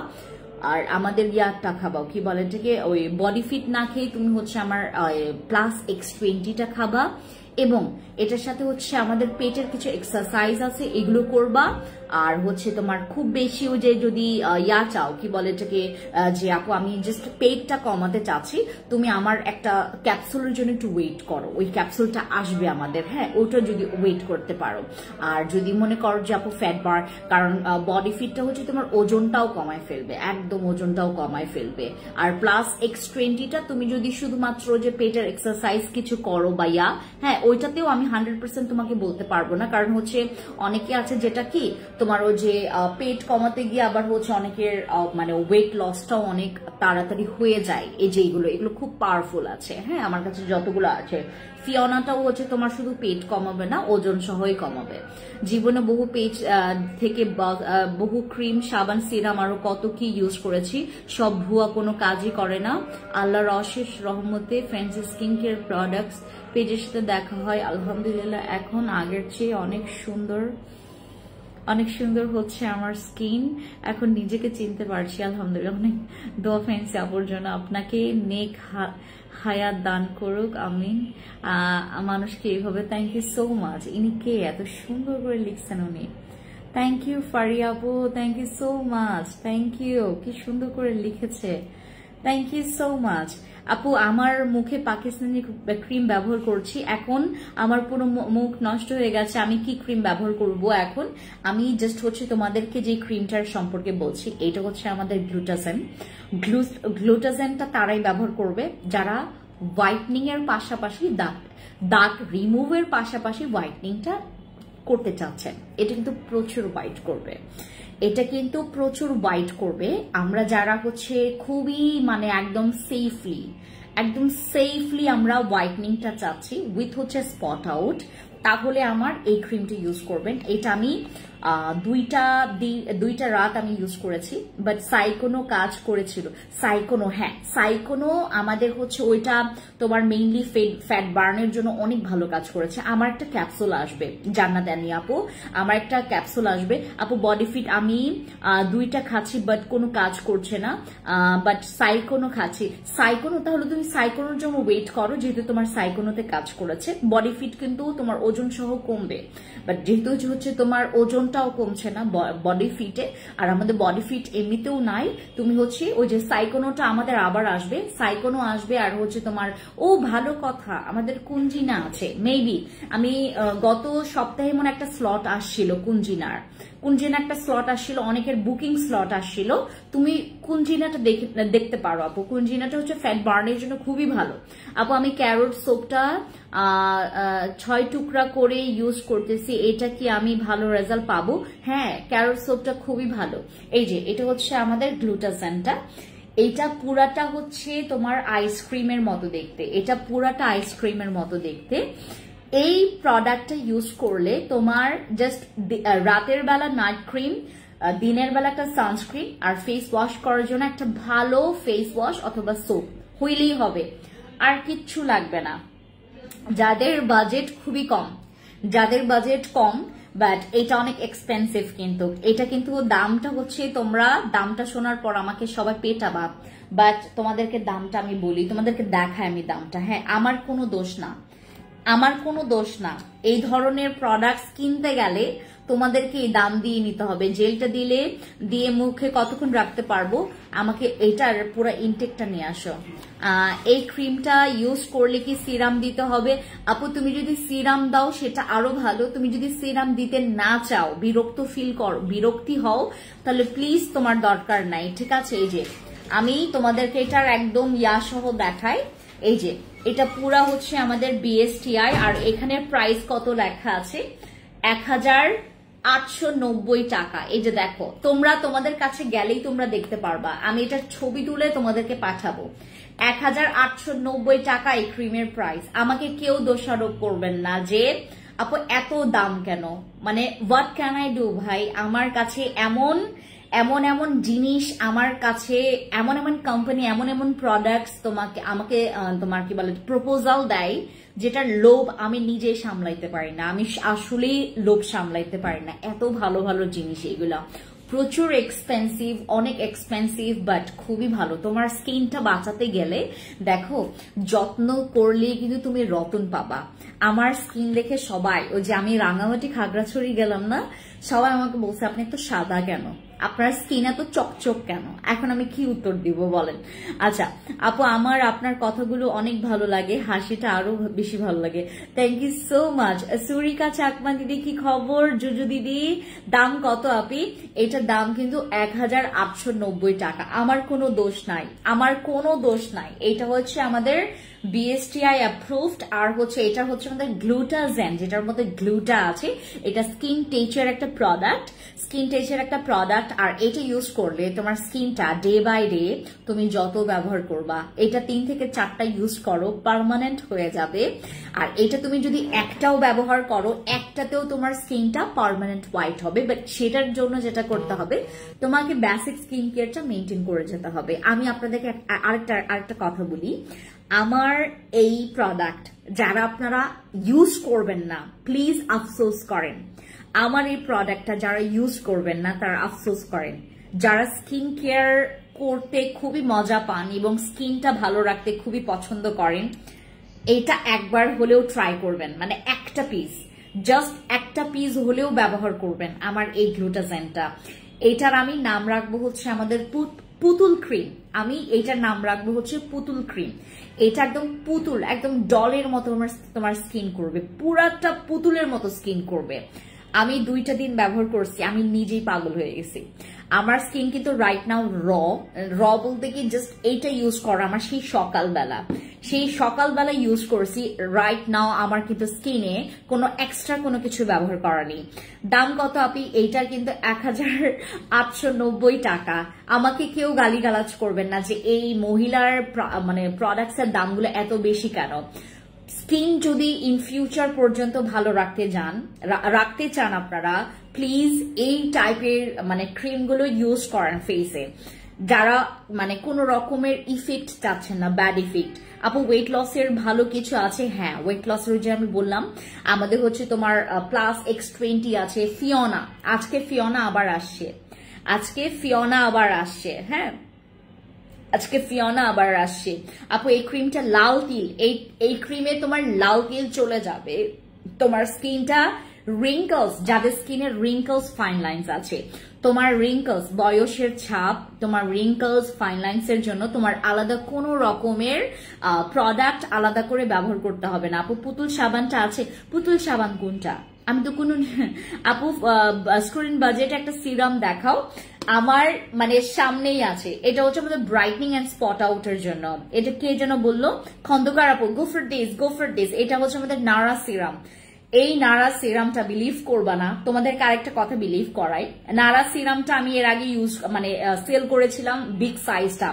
Speaker 1: আর আমাদের ইয়ারটা খাবাও, কি বলে এটাকে ওই বডি ফিট না খেয়ে তুমি হচ্ছে আমার প্লাস X20টা খাবা, এবং এটার সাথে হচ্ছে আমাদের পেটের কিছু এক্সারসাইজ আছে এগুলো করবা। আর হচ্ছে তোমার খুব বেশি ওই যে যদি ইয়া চাও, কি বলে এটাকে যে আপু আমি জাস্ট পেটটা কমাতে চাচ্ছি, তুমি আমার একটা ক্যাপসুলের জন্য একটু ওয়েট করো, ওই ক্যাপসুলটা আসবে আমাদের, হ্যাঁ ওটা যদি ওয়েট করতে পারো। আর যদি মনে করো যে আপু ফ্যাট বার, কারণ বডি ফিটটা হচ্ছে তোমার ওজনটাও কমায় ফেলবে, একদম ওজনটাও কমায় ফেলবে। আর প্লাস X20টা তুমি যদি শুধুমাত্র যে পেটের এক্সারসাইজ কিছু করো বা ইয়া, হ্যাঁ ওইটাতেও আমি 100% তোমাকে বলতে পারবো না, কারণ হচ্ছে অনেকে আছে যেটা কি তোমার ওই যে পেট কমাতে গিয়ে আবার হচ্ছে অনেকের মানে ওয়েট লসটাও অনেক তাড়াতাড়ি হয়ে যায়। এই যে এগুলো খুব পাওয়ারফুল আছে, হ্যাঁ আমার কাছে যতগুলো আছে। ফিওনাটাও হচ্ছে তোমার শুধু পেট কমাবে না, ওজন সহই কমাবে। জীবনে বহু পেজ থেকে বহু ক্রিম, সাবান, সিরাম আরো কত কি ইউজ করেছি, সব ভুয়া, কোনো কাজই করে না। আল্লাহর অশেষ রহমতে ফ্যান্সি স্কিন কেয়ার প্রোডাক্টস পেজের সাথে দেখা হয়, আলহামদুলিল্লাহ এখন আগের চেয়ে অনেক সুন্দর হচ্ছে আমার স্কিন, এখন নিজেকে চিনতে পারছি আলহামদুলিল্লাহ। অনেক দোয়া ফ্যান্সি আপুর জন্য, আপনাকে নেক হায়াত দান করুক আমিন। মানুষকে এইভাবে, থ্যাংক ইউ সো মাচ। ইনি কে এত সুন্দর করে লিখছেন উনি? থ্যাংক ইউ ফারিয়া আপু, thank you so much, thank you, কি সুন্দর করে লিখেছে, থ্যাংক ইউ সো মাচ আপু। আমার মুখে পাকিস্তানি ক্রিম ব্যবহার করছি, এখন আমার পুরো মুখ নষ্ট হয়ে গেছে, আমি কি ক্রিম ব্যবহার করব এখন? আমি জাস্ট হচ্ছে তোমাদেরকে যে ক্রিমটার সম্পর্কে বলছি, এটা হচ্ছে আমাদের গ্লুটাজেনটা তারাই ব্যবহার করবে যারা হোয়াইটনিং এর পাশাপাশি দাগ রিমুভের পাশাপাশি হোয়াইটনিংটা করতে চাচ্ছেন। এটা কিন্তু প্রচুর হোয়াইট করবে, এটা কিন্তু প্রচুর হোয়াইট করবে। আমরা যারা হচ্ছে খুবই মানে একদম সেফলি আমরা হোয়াইটনিংটা চাচ্ছি উইথ হচ্ছে স্পট আউট, তাহলে আমার এই ক্রিমটা ইউজ করবেন। এটা আমি দুইটা রাত আমি ইউজ করেছি, বাট সাইকোনো কাজ করেছিল। সাইকোনো আমাদের হচ্ছে ওইটা তোমার মেইনলি ফ্যাট বার্নের জন্য অনেক ভালো কাজ করেছে। আমার একটা ক্যাপসুল আসবে, জান্নাত আনি আপু, আমার একটা ক্যাপসুল আসবে আপু। বডি ফিট আমি দুইটা খাচ্ছি বাট কোনো কাজ করছে না, বাট সাইকোনো খাচ্ছি। সাইকোনো, তাহলে তুমি সাইকোনোর জন্য ওয়েট করো, যেহেতু তোমার সাইকোনোতে কাজ করেছে। বডি ফিট কিন্তু তোমার ওজন সহ কমবে, বাট যেহেতু হচ্ছে তোমার ওজনটাও কমছে না বডি ফিটে, আর আমাদের বডি ফিট এমনিতেও নাই, তুমি হচ্ছে ওই যে সাইকোনোটা আমাদের আবার আসবে, সাইকোনো আসবে। আর হচ্ছে তোমার ভালো কথা আমাদের কুঞ্জিনা আছে, মেবি আমি গত সপ্তাহে মনে একটা স্লট আসছিল কুঞ্জিনা একটা স্লট আসছিল, অনেকের বুকিং স্লট আসছিল, তুমি কুঞ্জিনাটা দেখতে পারো আপু। কুঞ্জিনাটা হচ্ছে ফ্যাট বার্নের জন্য খুবই ভালো আপু। আমি ক্যারোট সোপটা 6 টুকরা করে ইউজ করতেছি, এটা কি আমি ভালো রেজাল্ট পাবো? হ্যাঁ, ক্যারোট সোপটা খুবই ভালো। এই যে এটা হচ্ছে আমাদের গ্লুটাজেনটা, এটা পুরাটা হচ্ছে তোমার আইসক্রিমের মতো দেখতে, এটা পুরাটা আইসক্রিমের মতো দেখতে। এই প্রোডাক্টটা ইউজ করলে তোমার জাস্ট রাতের বেলা নাইট ক্রিম, দিনের বেলা একটা সানস্ক্রিন, আর ফেস ওয়াশ করার জন্য একটা ভালো ফেস ওয়াশ অথবা সোপ হইলেই হবে, আর কিচ্ছু লাগবে না। যাদের বাজেট খুবই কম, বাট এটা অনেক এক্সপেন্সিভ, কিন্তু এটা কিন্তু দামটা হচ্ছে, তোমরা দামটা শোনার পর আমাকে সবাই পেটাবা, বাট তোমাদেরকে দামটা আমি বলি, তোমাদেরকে দেখাই আমি দামটা। হ্যাঁ, আমার কোনো দোষ না, আমার কোনো দোষ না। এই ধরনের প্রোডাক্টস কিনতে গেলে তোমাদেরকে এই দাম দিয়ে নিতে হবে। জেলটা দিয়ে মুখে কতক্ষণ রাখতে পারবো, আমাকে এটার পুরো ইনটেকটা নিয়ে আসো। এই ক্রিমটা ইউজ করলে কি সিরাম দিতে হবে? আপু তুমি যদি সিরাম দাও সেটা আরো ভালো। তুমি যদি সিরাম দিতে না চাও, বিরক্তি হও, তাহলে প্লিজ তোমার দরকার নাই, ঠিক আছে? এই যে আমি তোমাদেরকে এটার একদম সহ দেখাই। এই যে এটা পুরা হচ্ছে আমাদের BSTI, আর এখানে প্রাইস কত লেখা আছে, 1890 টাকা। এই যে দেখো, তোমাদের কাছে গেলেই তোমরা দেখতে পারবা, আমি এটার ছবি তুলে তোমাদেরকে পাঠাবো। 1890 টাকা এই ক্রিমের প্রাইস। আমাকে কেউ দোষারোপ করবেন না যে আপু এত দাম কেন, মানে হোয়াট ক্যান আই ডু ভাই। আমার কাছে এমন জিনিস, আমার কাছে এমন কোম্পানি, এমন প্রোডাক্টস আমাকে তোমার কি বলে প্রপোজাল দেয়, যেটার লোভ আমি নিজে সামলাইতে পারি না। আমি আসলেই লোভ সামলাইতে পারি না। এত ভালো ভালো জিনিস এগুলা, প্রচুর এক্সপেন্সিভ, অনেক এক্সপেন্সিভ, বাট খুবই ভালো। তোমার স্কিনটা বাঁচাতে গেলে দেখো, যত্ন করলে কিন্তু তুমি রতন পাবা। আমার স্কিন দেখে সবাই, ওই যে আমি রাঙামাটি খাগড়াছড়ি গেলাম না, সবাই আমাকে বলছে আপনি এত সাদা কেন, আপনার স্কিন এত চকচক কেন। এখন আমি কি উত্তর দিব বলেন? আচ্ছা আপু, আপনার কথাগুলো অনেক ভালো লাগে, হাসিটা আরো বেশি ভালো লাগে। Thank you so much. Surika Chakma দিদি কি খবর? জুজু দিদি দাম কত আপি? এটার দাম কিন্তু 1890 টাকা। আমার কোনো দোষ নাই, এটা হচ্ছে আমাদের BSTI অ্যাপ্রুভড, আর হচ্ছে এটা হচ্ছে আমাদের গ্লুটাজেন, যেটার মধ্যে গ্লুটা আছে। এটা স্কিন টেচের একটা প্রোডাক্ট, আর এটা ইউজ করলে তোমার স্কিনটা ডে বাই ডে তুমি যত ব্যবহার করবা, এটা 3 থেকে 4টা ইউজ করো, পার্মানেন্ট হয়ে যাবে। আর এটা তুমি যদি একটাও ব্যবহার করো, একটাতেও তোমার স্কিনটা পার্মানেন্ট হোয়াইট হবে। বাট সেটার জন্য যেটা করতে হবে, তোমাকে বেসিক স্কিন কেয়ারটা মেনটেন করে যেতে হবে। আমি আপনাদেরকে আরেকটা কথা বলি, আমার এই প্রোডাক্ট যারা আপনারা ইউজ করবেন না, প্লিজ আফসোস করেন। আমার এই প্রোডাক্টটা যারা ইউজ করবেন না, তারা আফসোস করেন। যারা স্কিন কেয়ার করতে খুবই মজা পান এবং স্কিনটা ভালো রাখতে খুবই পছন্দ করেন, এটা একবার হলেও ট্রাই করবেন। মানে জাস্ট একটা পিস হলেও ব্যবহার করবেন আমার এই গ্লুটাজেনটা। এটার আমি নাম রাখবো হচ্ছে আমাদের পুতুল ক্রিম। আমি এইটার নাম রাখবো হচ্ছে পুতুল ক্রিম। এটা একদম পুতুল, একদম ডলের মতো তোমার স্কিন করবে, পুরাটা পুতুলের মতো স্কিন করবে। আমি 2টা দিন ব্যবহার করছি, আমি নিজেই পাগল হয়ে গেছি। আমার স্কিন কিন্তু রাইট নাও র বলতে কি জাস্ট এইটা ইউজ করা আমার সেই সকালবেলা ইউজ করছি। রাইট নাও আমার কিন্তু স্কিনে কোনো এক্সট্রা কোনো কিছু ব্যবহার করা নেই। দাম কত আপনি? এইটার কিন্তু 1890 টাকা। আমাকে কেউ গালিগালাজ করবেন না যে এই মহিলার মানে প্রোডাক্টস এর দামগুলো এত বেশি কেন। স্কিন যদি ইন ফিউচার পর্যন্ত ভালো রাখতে চান আপনারা, প্লিজ এই টাইপের মানে ক্রিমগুলো ইউজ করেন ফেসে। যারা মানে কোনো রকমের ইফেক্ট চাচ্ছেন না, ব্যাড ইফেক্ট। আপু ওয়েট লসের ভালো কিছু আছে? হ্যাঁ, ওয়েট লসের যে আমি বললাম, আমাদের হচ্ছে তোমার প্লাস X20 আছে। আজকে ফিওনা আবার আসছে, হ্যাঁ আজকে ফিওনা আবার আসছে। আপু এই ক্রিমটা লাল তিল, এই ক্রিমে তোমার লাল তিল চলে যাবে। তোমার স্কিনটা রিঙ্কলস, যাদের স্কিনে রিঙ্কলস ফাইন লাইন্স আছে, তোমার রিঙ্কলস বয়সের ছাপ, তোমার রিঙ্কলস ফাইন লাইন্স এর জন্য তোমার আলাদা কোনো রকমের প্রোডাক্ট আলাদা করে ব্যবহার করতে হবে না। আপু পুতুল সাবানটা আছে? পুতুল সাবান কোনটা? আমি তো কোনো আপু স্ক্রিন বাজেট একটা সিরাম দেখাও। আমার মানে সামনেই আছে, এটা হচ্ছে আমাদের ব্রাইটনিং এন্ড স্পট আউটের জন্য। এটা কে যেন বললো, খন্দকার আপু, গো ফর দিস। এটা হচ্ছে আমাদের নারা সিরাম। এই নারা সিরামটা বিলিভ করবা না, তোমাদেরকে আরেকটা কথা বিলিভ করাই। নারা সিরামটা আমি এর আগে সেল করেছিলাম বিগ সাইজটা।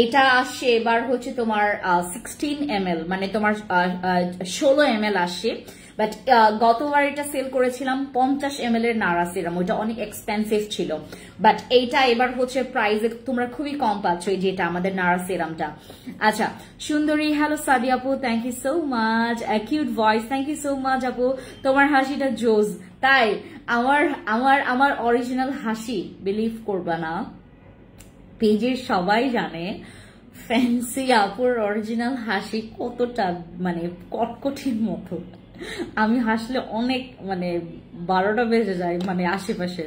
Speaker 1: এটা আসছে এবার হচ্ছে তোমার 16 ml, মানে তোমার 16 ml আসছে। বাট গতবার এটা সেল করেছিলাম 50 ml এর নারা সিরাম, ওইটা অনেক এক্সপেন্সিভ ছিল। বাট এইটা এবার হচ্ছে প্রাইসে তোমরা খুবই কম পাচ্ছ, যেটা আমাদের নারা সিরামটা। আচ্ছা সুন্দরী, হ্যালো সাদি আপু, thank you so much. Cute voice, thank you so much আপু। তোমার হাসিটা জোজ। তাই আমার অরিজিনাল হাসি বিলিভ করবা না, পেজের সবাই জানে, ফ্যান্সি আপুর অরিজিনাল হাসি কতটা মানে কটকটির মতো। আমি হাসলে অনেক মানে 12টা বেজে যায় মানে আশেপাশে।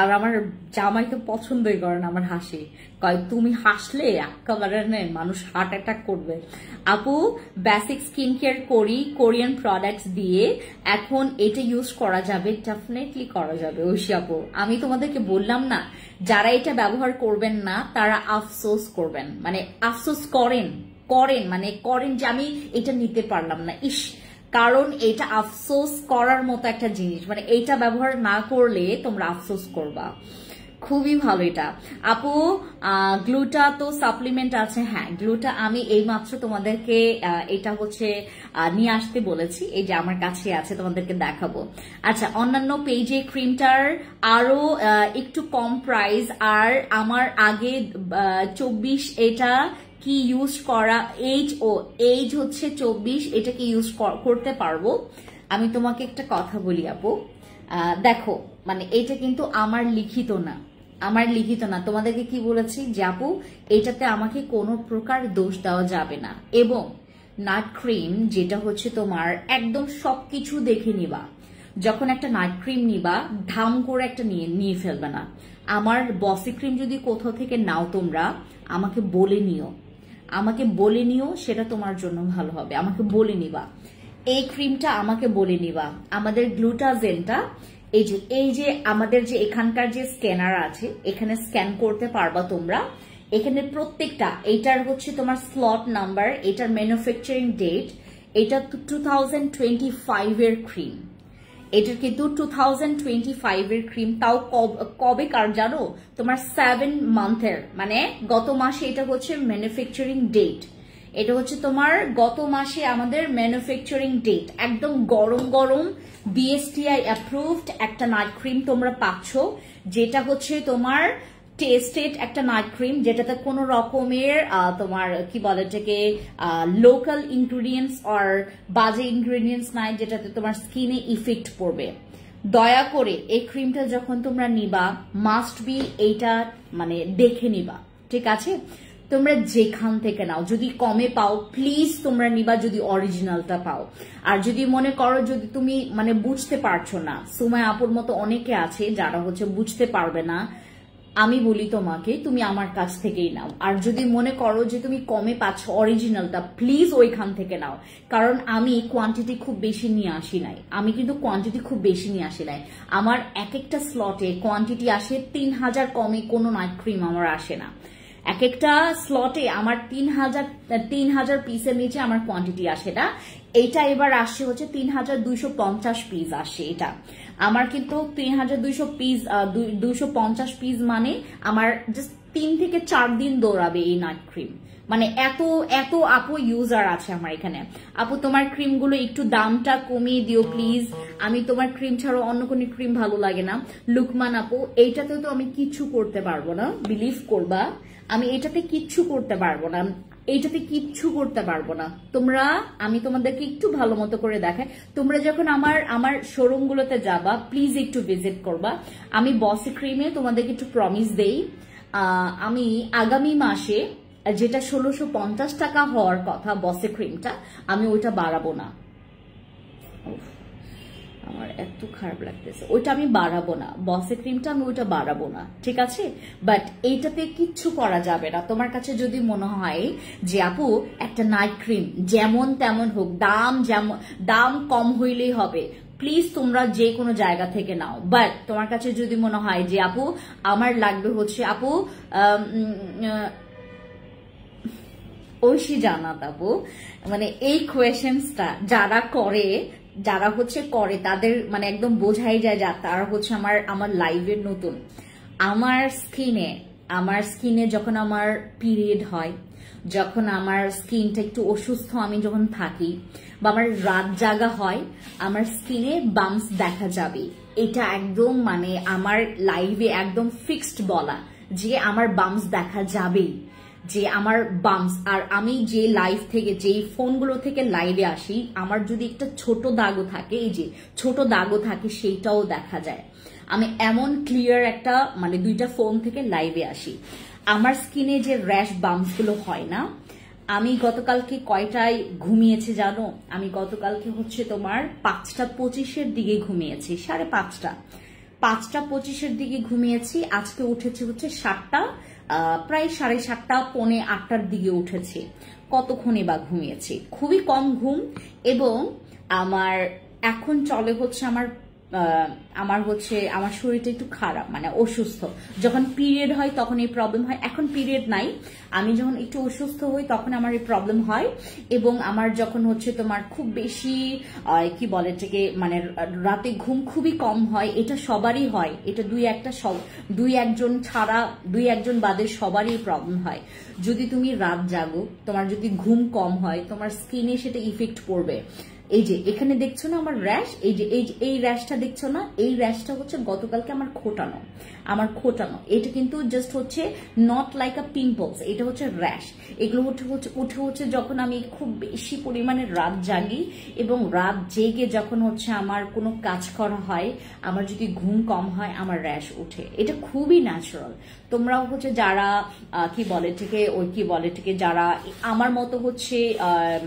Speaker 1: আর আমার জামাই তো পছন্দই করে না আমার হাসি, কয় তুমি হাসলে একেবারে মানুষ হার্ট অ্যাটাক করবে। আপু বেসিক স্কিন কেয়ার করি কোরিয়ান প্রোডাক্টস দিয়ে, এখন এটা ইউজ করা যাবে? ডেফিনেটলি করা যাবে ঐশী আপু। আমি তোমাদেরকে বললাম না, যারা এটা ব্যবহার করবেন না তারা আফসোস করবেন, মানে আফসোস করেন মানে করেন যে আমি এটা নিতে পারলাম না, ইস। কারণ এটা আফসোস করার মতো একটা জিনিস, মানে এইটা ব্যবহার না করলে তোমরা আফসোস করবা। খুবই ভালো এটা আপু। গ্লুটা তো সাপ্লিমেন্ট আছে, হ্যাঁ গ্লুটা আমি এইমাত্র তোমাদেরকে এটা হচ্ছে নিয়ে আসতে বলেছি, এই যে আমার কাছে আছে, তোমাদেরকে দেখাবো। আচ্ছা, অন্যান্য পেজে ক্রিমটার আরো একটু কম প্রাইস, আর আমার আগে 24 এটা কি ইউজ করা, এইজ হচ্ছে 24, এটা কি ইউজ করতে পারবো? আমি তোমাকে একটা কথা বলি আপু, দেখো মানে এটা কিন্তু আমার লিখিত না, তোমাদেরকে কি বলেছি যে আপু এটাতে আমাকে কোনো প্রকার দোষ দেওয়া যাবে না। এবং নাইট ক্রিম যেটা হচ্ছে তোমার একদম সবকিছু দেখে নিবা, যখন একটা নাইট ক্রিম নিবা ধাম করে একটা নিয়ে ফেলবে না। আমার বসি ক্রিম যদি কোথাও থেকে নাও তোমরা আমাকে বলে নিও, সেটা তোমার জন্য ভালো হবে। আমাকে বলে নিবা এই ক্রিমটা, আমাকে বলে নিবা। আমাদের গ্লুটাজেনটা এই যে আমাদের যে এখানকার যে স্ক্যানার আছে, এখানে স্ক্যান করতে পারবা তোমরা। এখানে প্রত্যেকটা, এইটার হচ্ছে তোমার স্লট নাম্বার, এটার ম্যানুফ্যাকচারিং ডেট, এটা 2025 এর ক্রিম, এটা কিন্তু 2025 এর ক্রিম। তাও কবে কার জানো? তোমার 7 মান্থের, মানে গত মাসে এটা হচ্ছে ম্যানুফ্যাকচারিং ডেট, এটা হচ্ছে তোমার গত মাসে আমাদের ম্যানুফ্যাকচারিং ডেট। একদম গরম গরম বিএসটিআই অ্যাপ্রুভড একটা নাইট ক্রিম তোমরা পাচ্ছ, যেটা হচ্ছে তোমার টেস্টেড একটা নাইট ক্রিম, যেটাতে কোনো রকমের তোমার কি বলে এটাকে লোকাল ইনগ্রিডিয়েন্টস আর বাজে ইনগ্রিডিয়েন্টস নাই, যেটাতে তোমার স্কিনে ইফেক্ট পড়বে। দয়া করে এই ক্রিমটা যখন তোমরা নিবা মাস্ট বি এইটা মানে দেখে নিবা, ঠিক আছে? তোমরা যেখান থেকে নাও, যদি কমে পাও প্লিজ তোমরা নিবা, যদি অরিজিনালটা পাও। আর যদি মনে করো যদি তুমি মানে বুঝতে পারছো না, সুমাইয়া আপুর মতো অনেকে আছে যারা হচ্ছে বুঝতে পারবে না, আমি বলি তোমাকে তুমি আমার কাছ থেকেই নাও। আর যদি মনে করো যে তুমি কমে পাচ্ছ অরিজিনালটা, প্লিজ ওইখান থেকে নাও। কারণ আমি কোয়ান্টিটি খুব বেশি নিয়ে আসি নাই, আমার এক একটা স্লটে কোয়ান্টিটি আসে 3000, কমে কোনো নাইট ক্রিম আমার আসে না। এক একটা স্লটে আমার 3000 পিসের নিচে আমার কোয়ান্টিটি আসে না। এইটা এবার আসছে হচ্ছে 3250 পিস আসে। এটা আমার কিন্তু 3250 পিস, মানে আমার জাস্ট 3 থেকে 4 দিন দৌড়াবে এই নাইট ক্রিম। মানে এত আপু ইউজার আছে আমার এখানে। আপু তোমার ক্রিমগুলো একটু দামটা কমিয়ে দিও প্লিজ, আমি তোমার ক্রিম ছাড়া অন্য কোনো ক্রিম ভালো লাগে না। লুকমান আপু, এইটাতে তো আমি কিচ্ছু করতে পারবো না, বিলিভ করবা, আমি এটাতে কিচ্ছু করতে পারবো না, আমি তোমাদেরকে একটু ভালো মতো করে দেখাই। তোমরা যখন আমার শোরুম গুলোতে যাবা প্লিজ একটু ভিজিট করবা। আমি বসি ক্রিমে তোমাদেরকে একটু প্রমিস দেই, আমি আগামী মাসে যেটা 1650 টাকা হওয়ার কথা বসি ক্রিমটা, আমি ওইটা বাড়াবো না। আমার এত খারাপ লাগতেছে, ওইটা আমি বাড়াবো না, বসে ক্রিমটা আমি ওইটা বাড়াবো না, ঠিক আছে? বাট এইটাতে কিচ্ছু করা যাবে না। তোমার কাছে যদি মনে হয় যে আপু একটা নাইট ক্রিম যেমন তেমন হোক, দাম কম হইলেই হবে, প্লিজ তোমরা যে কোনো জায়গা থেকে নাও। বাট তোমার কাছে যদি মনে হয় যে আপু আমার লাগবে হচ্ছে আপু ঐশী জান্নাত আপু, মানে এই কোয়েশ্চেন্সটা যারা হচ্ছে করে তাদের মানে একদম বোঝাই যায় যা তারা হচ্ছে আমার লাইভের নতুন। আমার স্কিনে যখন আমার পিরিয়ড হয়, যখন আমার স্কিনটা একটু অসুস্থ, আমি যখন থাকি বা আমার রাত জাগা হয়, আমার স্কিনে বাম্পস দেখা যাবে। এটা একদম মানে আমার লাইভে একদম ফিক্সড বলা যে আমার বাম্পস দেখা যাবেই, যে আমার বাম্পস। আর আমি যে লাইভ থেকে যে ফোনগুলো থেকে লাইভে আসি, আমার যদি একটা ছোট দাগও থাকে, এই যে ছোট দাগও থাকে, সেইটাও দেখা যায়। আমি এমন ক্লিয়ার একটা মানে 2টা ফোন থেকে লাইভে আসি। আমার স্কিনে যে র্যাশ বাম্পস গুলো হয় না, আমি গতকালকে কয়টায় ঘুমিয়েছি জানো? আমি গতকালকে হচ্ছে তোমার 5:25-এর দিকে ঘুমিয়েছি, 5:30 দিকে ঘুমিয়েছি। আজকে উঠেছি হচ্ছে 7টা, প্রায় 7:30 পৌনে 8টার দিকে উঠেছি। কতক্ষণে বা ঘুমিয়েছি, খুবই কম ঘুম। এবং আমার এখন চলে হচ্ছে আমার শরীরটা একটু খারাপ, মানে অসুস্থ। যখন পিরিয়ড হয় তখন এই প্রবলেম হয়, এখন পিরিয়ড নাই, আমি যখন একটু অসুস্থ হই তখন আমার এই প্রবলেম হয়। এবং আমার যখন হচ্ছে তোমার খুব বেশি কি বলে এটাকে, মানে রাতে ঘুম খুবই কম হয়, এটা সবারই হয়, এটা দুই একজন বাদে সবারই প্রবলেম হয়। যদি তুমি রাত জাগো, তোমার যদি ঘুম কম হয়, তোমার স্কিনে সেটা ইফেক্ট পড়বে। এই যে এখানে দেখছো না আমার র্যাশ, এই র্যাশটা দেখছো না, এই র্যাশটা হচ্ছে গতকালকে আমার খোটানো। এটা কিন্তু জাস্ট হচ্ছে নট লাইক আ পিম্পলস, এটা হচ্ছে র্যাশ। এগুলো হচ্ছে যখন আমি খুব বেশি পরিমাণে রাত জাগি, এবং রাত জেগে যখন হচ্ছে আমার কোনো কাজ করা হয়, আমার যদি ঘুম কম হয়, আমার র্যাশ উঠে। এটা খুবই ন্যাচারাল। তোমরাও হচ্ছে যারা যারা আমার মতো হচ্ছে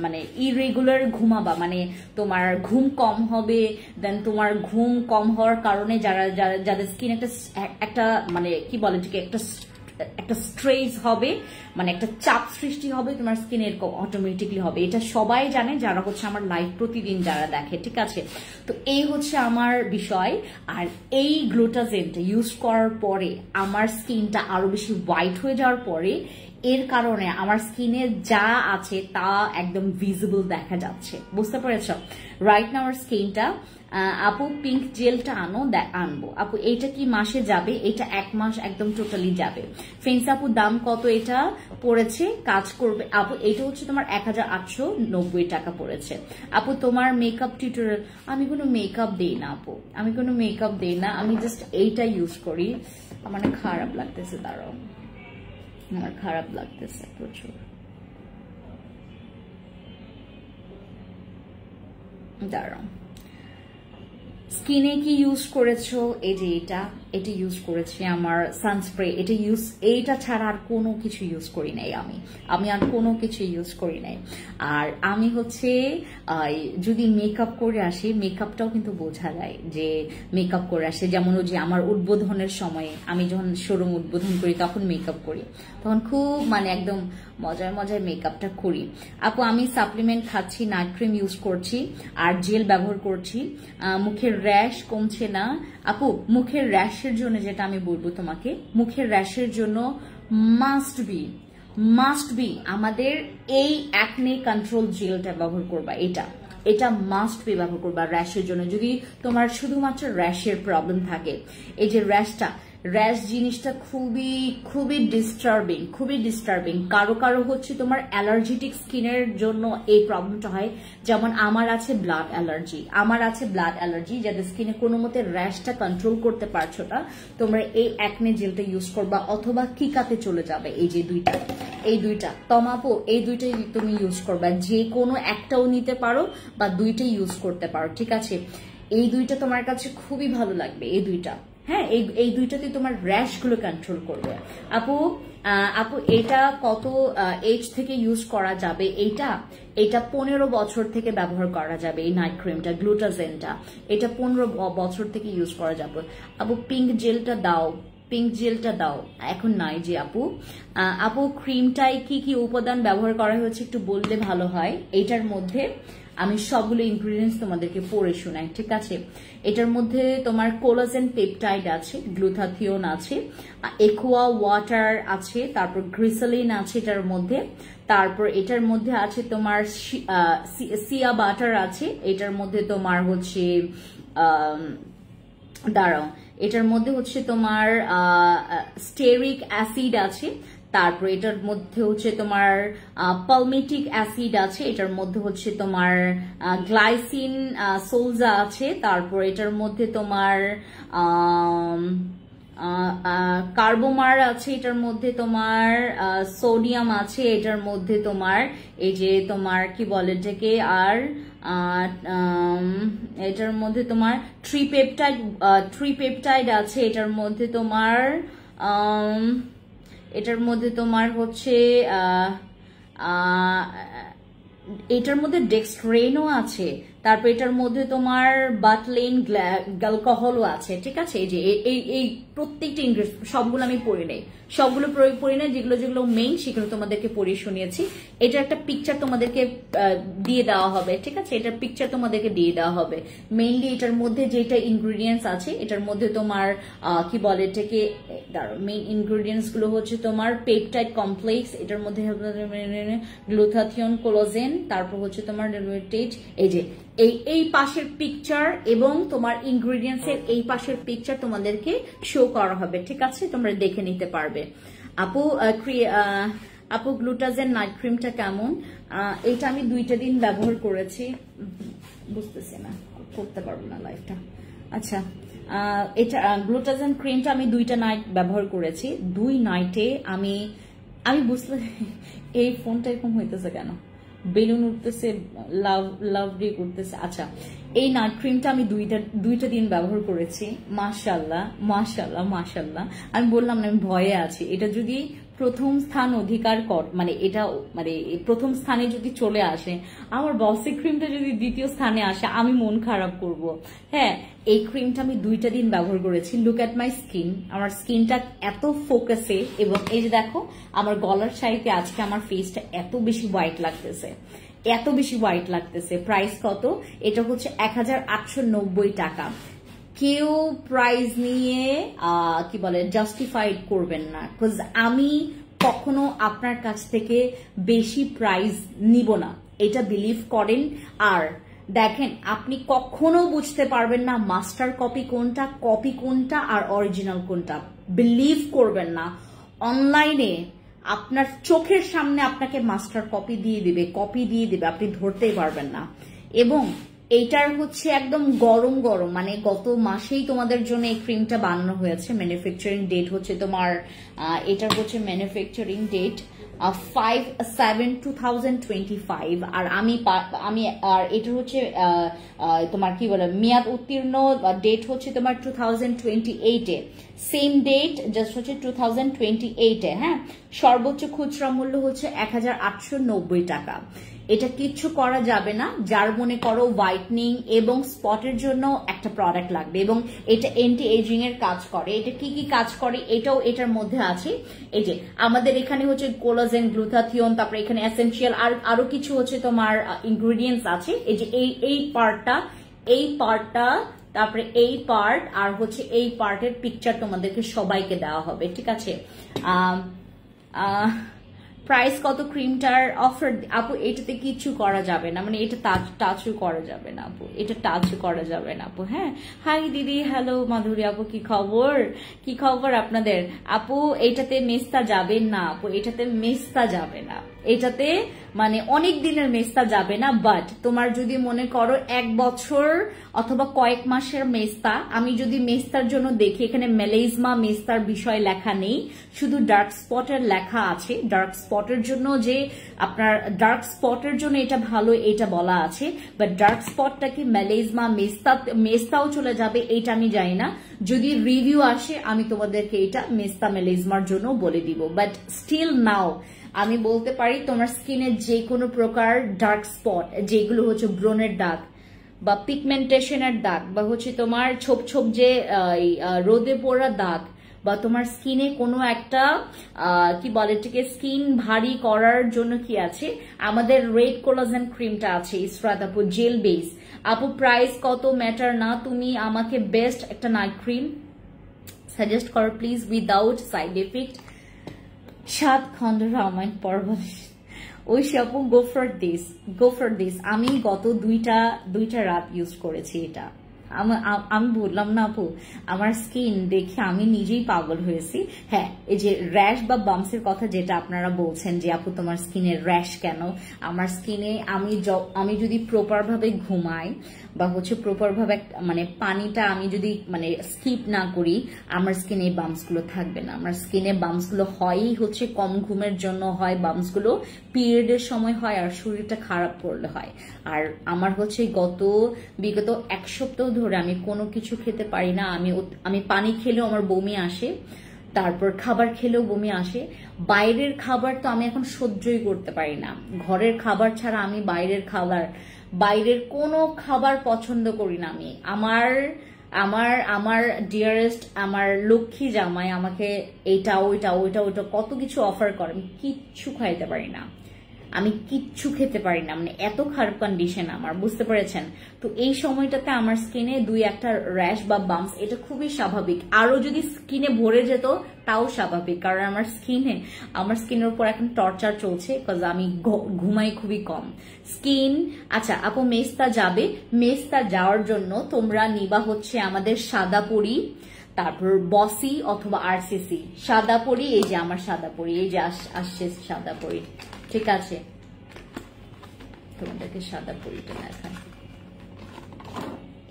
Speaker 1: মানে ইরেগুলার ঘুমাবা, মানে তোমার ঘুম কম হবে, দেন তোমার ঘুম কম হওয়ার কারণে যাদের স্কিন একটা মানে কি বলে এটাকে, একটা স্ট্রেস হবে, মানে একটা চাপ সৃষ্টি হবে তোমার স্কিনে, এরকম অটোমেটিকলি হবে। এটা সবাই জানে যারা হচ্ছে আমার লাইভ প্রতিদিন যারা দেখে, ঠিক আছে? তো এই হচ্ছে আমার বিষয়। আর এই গ্লুটাজেনটা ইউজ করার পরে আমার স্কিনটা আরো বেশি হোয়াইট হয়ে যাওয়ার পরে, এর কারণে আমার স্কিনে যা আছে তা একদম ভিজিবল দেখা যাচ্ছে, বুঝতে পেরেছ? রাইট না আমার স্কিনটা। আপু পিঙ্ক জেলটা আনবো আপু, এইটা কি মাসে যাবে? এটা 1 মাস একদম টোটালি যাবে। ফ্রেন্ডস আপু দাম কত এটা পড়েছে, কাজ করবে আপু? এটা হচ্ছে তোমার 1890 টাকা পড়েছে আপু। তোমার মেকআপ টিউটোরিয়াল? আমি কোনো মেকআপ দিই না আপু, আমি জাস্ট এইটা ইউজ করি। আমার খারাপ লাগতেছে, দাঁড়াও, আমার খারাপ লাগতেছে প্রচুর, দাঁড়াও। স্কিনে কি ইউজ করেছো? এই যে এটা ইউজ করেছি, আমার সানস্প্রে। এইটা ছাড়া আর কোনো কিছু ইউজ করি নাই, আমি আর কোনো কিছু ইউজ করি নাই। আর আমি হচ্ছে যদি মেকআপ করে আসি, মেকআপটাও কিন্তু বোঝা যায় যে মেকআপ করে আসে। যেমন ওই যে আমার উদ্বোধনের সময়ে, আমি যখন শোরুম উদ্বোধন করি তখন মেকআপ করি, তখন খুব মানে একদম মজার মেকআপটা করি। আপু আমি সাপ্লিমেন্ট খাচ্ছি, নাইট ক্রিম ইউজ করছি, আর জেল ব্যবহার করছি, মুখের র্যাশ কমছে না আপু। মুখের র্যাশের জন্য যেটা আমি বলবো তোমাকে, মুখের র্যাশের জন্য মাস্ট বি আমাদের এই অ্যাকনে কন্ট্রোল জেলটা ব্যবহার করবা। এটা মাস্ট বি ব্যবহার করবা র্যাশের জন্য, যদি তোমার শুধুমাত্র র্যাশের প্রবলেম থাকে। এই যে র্যাশ জিনিসটা খুবই ডিস্টার্বিং। কারো হচ্ছে তোমার অ্যালার্জিটিক স্কিনের জন্য এই প্রবলেমটা হয়। যেমন আমার আছে ব্লাড অ্যালার্জি, যাদের স্কিনে কোনো মতে র্যাশটা কন্ট্রোল করতে পারছো না, তোমরা এই অ্যাকনে জেলটা ইউজ করবা, অথবা কিকাতে চলে যাবে। এই যে দুইটা তমাপো, এই দুইটাই তুমি ইউজ করবা, যে কোনো একটাও নিতে পারো বা দুইটাই ইউজ করতে পারো, ঠিক আছে? এই দুইটা তোমার কাছে খুবই ভালো লাগবে, এই দুইটা। হ্যাঁ, এই দুইটাতে তোমার র্যাশ গুলো কন্ট্রোল করবে। আপু এটা কত এজ থেকে ইউজ করা যাবে? এটা 15 বছর থেকে ব্যবহার করা যাবে। এই নাইট ক্রিমটা, গ্লুটাজেনটা, এটা 15 বছর থেকে ইউজ করা যাবে। আপু পিঙ্ক জেলটা দাও, এখন নাই যে আপু ক্রিমটায় কি উপাদান ব্যবহার করা হয়েছে একটু বললে ভালো হয়। এইটার মধ্যে আমি সবগুলো ইনগ্রিডিয়েন্টস তোমাদেরকে পড়ে শোনাই, ঠিক আছে? এটার মধ্যে তোমার কোলাজেন পেপটাইড আছে, গ্লুথাথিওন আছে, একুয়া ওয়াটার আছে, তারপর গ্লিসারিন আছে এটার মধ্যে, তারপর এটার মধ্যে আছে তোমার সিয়া বাটার আছে, এটার মধ্যে তোমার হচ্ছে দাঁড়াও, এটার মধ্যে হচ্ছে তোমার স্টেরিক অ্যাসিড আছে, তারপর এটার মধ্যে হচ্ছে তোমার পালমেটিক অ্যাসিড আছে, এটার মধ্যে হচ্ছে তোমার গ্লাইসিন সোলজা আছে, তারপর এটার মধ্যে তোমার কার্বোমার আছে, এটার মধ্যে তোমার সোডিয়াম আছে, এটার মধ্যে তোমার এই যে তোমার কি বলে এটাকে, আর এটার মধ্যে তোমার ট্রিপেপটাইড আছে, এটার মধ্যে তোমার এটার মধ্যে তোমার হচ্ছে এটার মধ্যে ডেক্সট্রেনও আছে, তারপর এটার মধ্যে তোমার বাটলেন অ্যালকোহলও আছে, ঠিক আছে। এই যে এই প্রত্যেকটা ইনগ্রেডিয়েন্ট সবগুলো আমি পড়ি নাই, সবগুলো পড়ি নাই, যেগুলো যেগুলো মেইন সেগুলো তোমাদেরকে পড়িয়ে শুনিয়েছি। এটার একটা পিকচার তোমাদেরকে দিয়ে দেওয়া হবে, ঠিক আছে, এটার পিকচার তোমাদেরকে দিয়ে দেওয়া হবে। মেইনলি এটার মধ্যে যেটা ইনগ্রেডিয়েন্টস আছে, এটার মধ্যে তোমার কি বলে এটাকে, মেইন ইনগ্রেডিয়েন্টস গুলো হচ্ছে তোমার পেপটাইড কমপ্লেক্স, এটার মধ্যে গ্লুথাথিয়ন, কোলাজেন, তারপর হচ্ছে তোমার এই যে এই পাশের পিকচার এবং তোমার ইনগ্রেডিয়েন্টস এর এই পাশের পিকচার তোমাদেরকে শো করা হবে, ঠিক আছে, তোমরা দেখে নিতে পারবে। আপু গ্লুটাজেন নাইট ক্রিমটা কেমন? এটা আমি 2টা দিন ব্যবহার করেছি, বুঝতেছি না, করতে পারবো না লাইফটা। আচ্ছা, এটা গ্লুটাজেন ক্রিমটা আমি 2টা নাইট ব্যবহার করেছি। 2 নাইটে আমি বুঝতে, এই ফোনটা এরকম হইতেছে কেন, বেলুন উঠতেছে, লাভ ডে করতেছে। আচ্ছা, এই নাইট ক্রিমটা আমি 2টা দিন ব্যবহার করেছি, মাশাআল্লাহ মাশাআল্লাহ মাশাআল্লাহ। আমি বললাম না আমি ভয়ে আছি, এটা যদি প্রথম স্থান অধিকার মানে এটা মানে প্রথম স্থানে যদি চলে আসে, আমার বসি ক্রিমটা যদি দ্বিতীয় স্থানে আসে আমি মন খারাপ করব। হ্যাঁ, এই ক্রিমটা আমি 2টা দিন ব্যবহার করেছি। লুক অ্যাট মাই স্কিন, আমার স্কিনটা এত ফোকাসে, এবং এই যে দেখো আমার গলার সাইডে আজকে আমার ফেসটা এত বেশি হোয়াইট লাগতেছে, এত বেশি হোয়াইট লাগতেছে। প্রাইস কত? এটা হচ্ছে 1890 টাকা। কেউ প্রাইস নিয়ে কি বলে জাস্টিফাইড করবেন না, বিকজ আমি কখনো আপনার কাছ থেকে বেশি প্রাইস নিব না, এটা বিলিভ করেন। আর দেখেন, আপনি কখনো বুঝতে পারবেন না মাস্টার কপি কোনটা আর অরিজিনাল কোনটা। বিলিভ করবেন না, অনলাইনে আপনার চোখের সামনে আপনাকে মাস্টার কপি দিয়ে দিবে, আপনি ধরতেই পারবেন না। এবং এইটার হচ্ছে একদম গরম গরম, মানে গত মাসেই তোমাদের জন্য এই ক্রিমটা বানানো হয়েছে। ম্যানুফ্যাকচারিং ডেট হচ্ছে তোমার, এটার হচ্ছে ম্যানুফ্যাকচারিং ডেট 5/7/2025, আর আর এটা হচ্ছে তোমার কি বলে মেয়াদ উত্তীর্ণ ডেট হচ্ছে তোমার 2028-এ, সেম ডেট জাস্ট হচ্ছে 2028-এ। হ্যাঁ, সর্বোচ্চ খুচরা মূল্য হচ্ছে 1890 টাকা। এটা কিচ্ছু করা যাবে না, যার মনে করো হোয়াইটনিং এবং স্পটের জন্য একটা প্রোডাক্ট লাগবে, এবং এটা অ্যান্টি এজিং এর কাজ করে। এটা কি কি কাজ করে এটাও এটার মধ্যে আছে। এই যে আমাদের এখানে হচ্ছে কোলাজেন, গ্লুথাথিয়ন, তারপরে এখানে এসেনশিয়াল আরো কিছু হচ্ছে তোমার ইনগ্রেডিয়েন্টস আছে। এই যে এই পার্টটা, তারপরে এই পার্ট, আর হচ্ছে এই পার্টের পিকচার তোমাদেরকে সবাইকে দেওয়া হবে, ঠিক আছে। প্রাইস কত ক্রিমটার? অফার আপু এটাতে কিছু করা যাবে না, মানে এটা টাচও করা যাবে না আপু, এটা টাচও করা যাবে না আপু। হ্যাঁ, হাই দিদি, হ্যালো মাধুরী আপু, কি খবর আপনাদের? আপু এটাতে মেস্তা যাবেন না আপু, এটাতে মেস্তা যাবে না, এটাতে মানে অনেক দিনের মেস্তা যাবে না। বাট তোমার যদি মনে করো 1 বছর অথবা কয়েক মাসের মেস্তা, আমি যদি মেস্তার জন্য দেখি এখানে মেলেজমা মেস্তার বিষয় লেখা নেই, শুধু ডার্ক স্পটের লেখা আছে। ডার্ক স্পটের জন্য যে আপনার ডার্ক স্পটের জন্য এটা ভালো এটা বলা আছে, বাট ডার্ক স্পটটা কি মেলেজমা মেস্তাও চলে যাবে এটা আমি জানি না। যদি রিভিউ আসে আমি তোমাদেরকে এটা মেস্তা মেলেজমার জন্য বলে দিব, বাট স্টিল নাও আমি বলতে পারি তোমার স্কিনের যে কোনো প্রকার ডার্ক স্পট, যেগুলো হচ্ছে ব্রণের দাগ বা পিগমেন্টেশনের দাগ, বা হচ্ছে তোমার ছোপ যে রোদে পড়া দাগ, বা তোমার স্কিনে কোনো একটা কি বলে এটাকে স্কিন ভারী করার জন্য কি আছে, আমাদের রেড কোলাজেন ক্রিমটা আছে ইসরাত আপু, জেল বেস। আপু প্রাইস কত ম্যাটার না, তুমি আমাকে বেস্ট একটা নাইট ক্রিম সাজেস্ট করো প্লিজ, উইদাউট সাইড এফেক্ট। 7 খন্ড রামায়ণ পর্ব ওই আপু, গো ফর দিস। আমি গত দুইটা রাত ইউজ করেছি এটা। আমি বললাম না আপু, আমার স্কিন দেখে আমি নিজেই পাগল হয়েছি। হ্যাঁ, এই যে র্যাশ বা বাম্পসের কথা যেটা আপনারা বলছেন যে আপু তোমার স্কিনে র্যাশ কেন, আমার স্কিনে আমি যদি প্রপার ভাবে ঘুমাই বা হচ্ছে প্রপার ভাবে মানে পানিটা আমি যদি মানে স্কিপ না করি, আমার স্কিনে এই বাম্পস গুলো থাকবে না। আমার স্কিনে বাম্পস গুলো হয়ই হচ্ছে কম ঘুমের জন্য হয়, বাম্পস গুলো পিরিয়ডের সময় হয়, আর শরীরটা খারাপ করলে হয়। আর আমার হচ্ছে বিগত 1 সপ্তাহ ধরে আমি কোনো কিছু খেতে পারি না, আমি পানি খেলেও আমার বমি আসে। তারপর খাবার খেলেও বমি আসে। বাইরের খাবার তো আমি এখন সহ্যই করতে পারি না। ঘরের খাবার ছাড়া আমি বাইরের কোনো খাবার পছন্দ করি না। আমি আমার আমার আমার ডিয়ারেস্ট আমার লক্ষ্মী জামাই আমাকে এইটা ওইটা ওইটা ওইটা কত কিছু অফার করে, আমি কিচ্ছু খাইতে পারি না, আমি কিচ্ছু খেতে পারি না, মানে এত খারাপ কন্ডিশন আমার, বুঝতে পেরেছেন? তো এই সময়টাতে আমার স্কিনে দুই একটা র্যাশ বা বাম্পস, এটা খুবই স্বাভাবিক। আরো যদি স্কিনে ভরে যেত তাও স্বাভাবিক, কারণ আমার স্কিনের উপর এখন টর্চার চলছে, বিকজ আমি ঘুমাই খুবই কম। স্কিন, আচ্ছা আপু মেস্তা যাবে, মেস্তা যাওয়ার জন্য তোমরা নিবা হচ্ছে আমাদের সাদা পরি, তারপর বসি অথবা আরসিসি। সাদা পরি, এই যে আমার সাদা পরি, এই যে আসছে সাদা পরি, ঠিক আছে? তোমাদেরকে সাদা পরিটা দেখাই।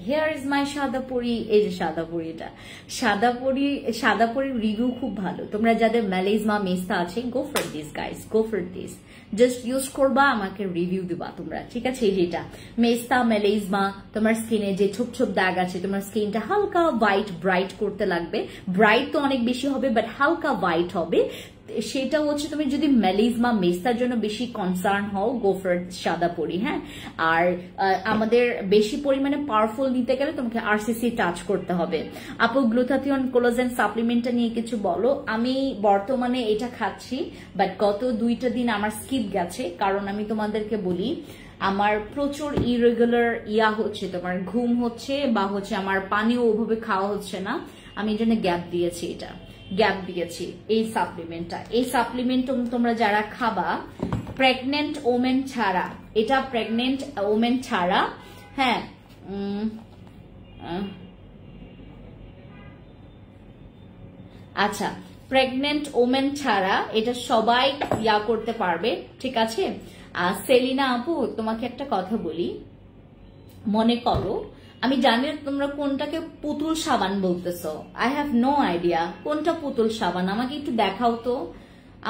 Speaker 1: হিয়ার ইজ মাই সাদা পরি, এই যে সাদা পরিটা। সাদা পরির রিভিউ খুব ভালো। তোমরা যাদের মেলাজমা মেস্তা আছে, go for this guys, go for this, just use করবা, আমাকে রিভিউ দিবা তোমরা, ঠিক আছে? এই যেটা মেস্তা মেলাজমা, তোমার স্কিনে যে ছোপ ছোপ দাগ আছে, তোমার স্কিনটা হালকা হোয়াইট ব্রাইট করতে লাগবে। ব্রাইট তো অনেক বেশি হবে, বাট হালকা হোয়াইট হবে। সেটা হচ্ছে তুমি যদি মেলাজমা মেস্তার জন্য বেশি কনসার্ন হও, গো ফর সাদা পরি, হ্যাঁ? আর আমাদের বেশি পরিমাণে পাওয়ারফুল নিতে গেলে তোমাকে আরসিসি টাচ করতে হবে। আপু গ্লুটাথিয়ন কোলাজেন সাপ্লিমেন্টটা নিয়ে কিছু বলো। আমি বর্তমানে এটা খাচ্ছি, বাট গত 2টা দিন আমার স্কিপ গেছে, কারণ আমি তোমাদেরকে বলি আমার প্রচুর ইরেগুলার হচ্ছে, তোমার ঘুম হচ্ছে বা হচ্ছে আমার পানিও ওভাবে খাওয়া হচ্ছে না, আমি এই জন্য গ্যাপ দিয়েছি এই সাপ্লিমেন্টটা। এই সাপ্লিমেন্ট তোমরা যারা খাবা প্রেগনেন্ট ওমেন ছাড়া, এটা প্রেগনেন্ট ওমেন ছাড়া, হ্যাঁ, আচ্ছা প্রেগনেন্ট ওমেন ছাড়া এটা সবাই করতে পারবে, ঠিক আছে? সেলিনা আপু তোমাকে একটা কথা বলি, মনে করো আমি জানি তোমরা কোনটাকে পুতুল সাবান বলতেছো, আই হ্যাভ নো আইডিয়া কোনটা পুতুল সাবান, আমাকে একটু দেখাও তো,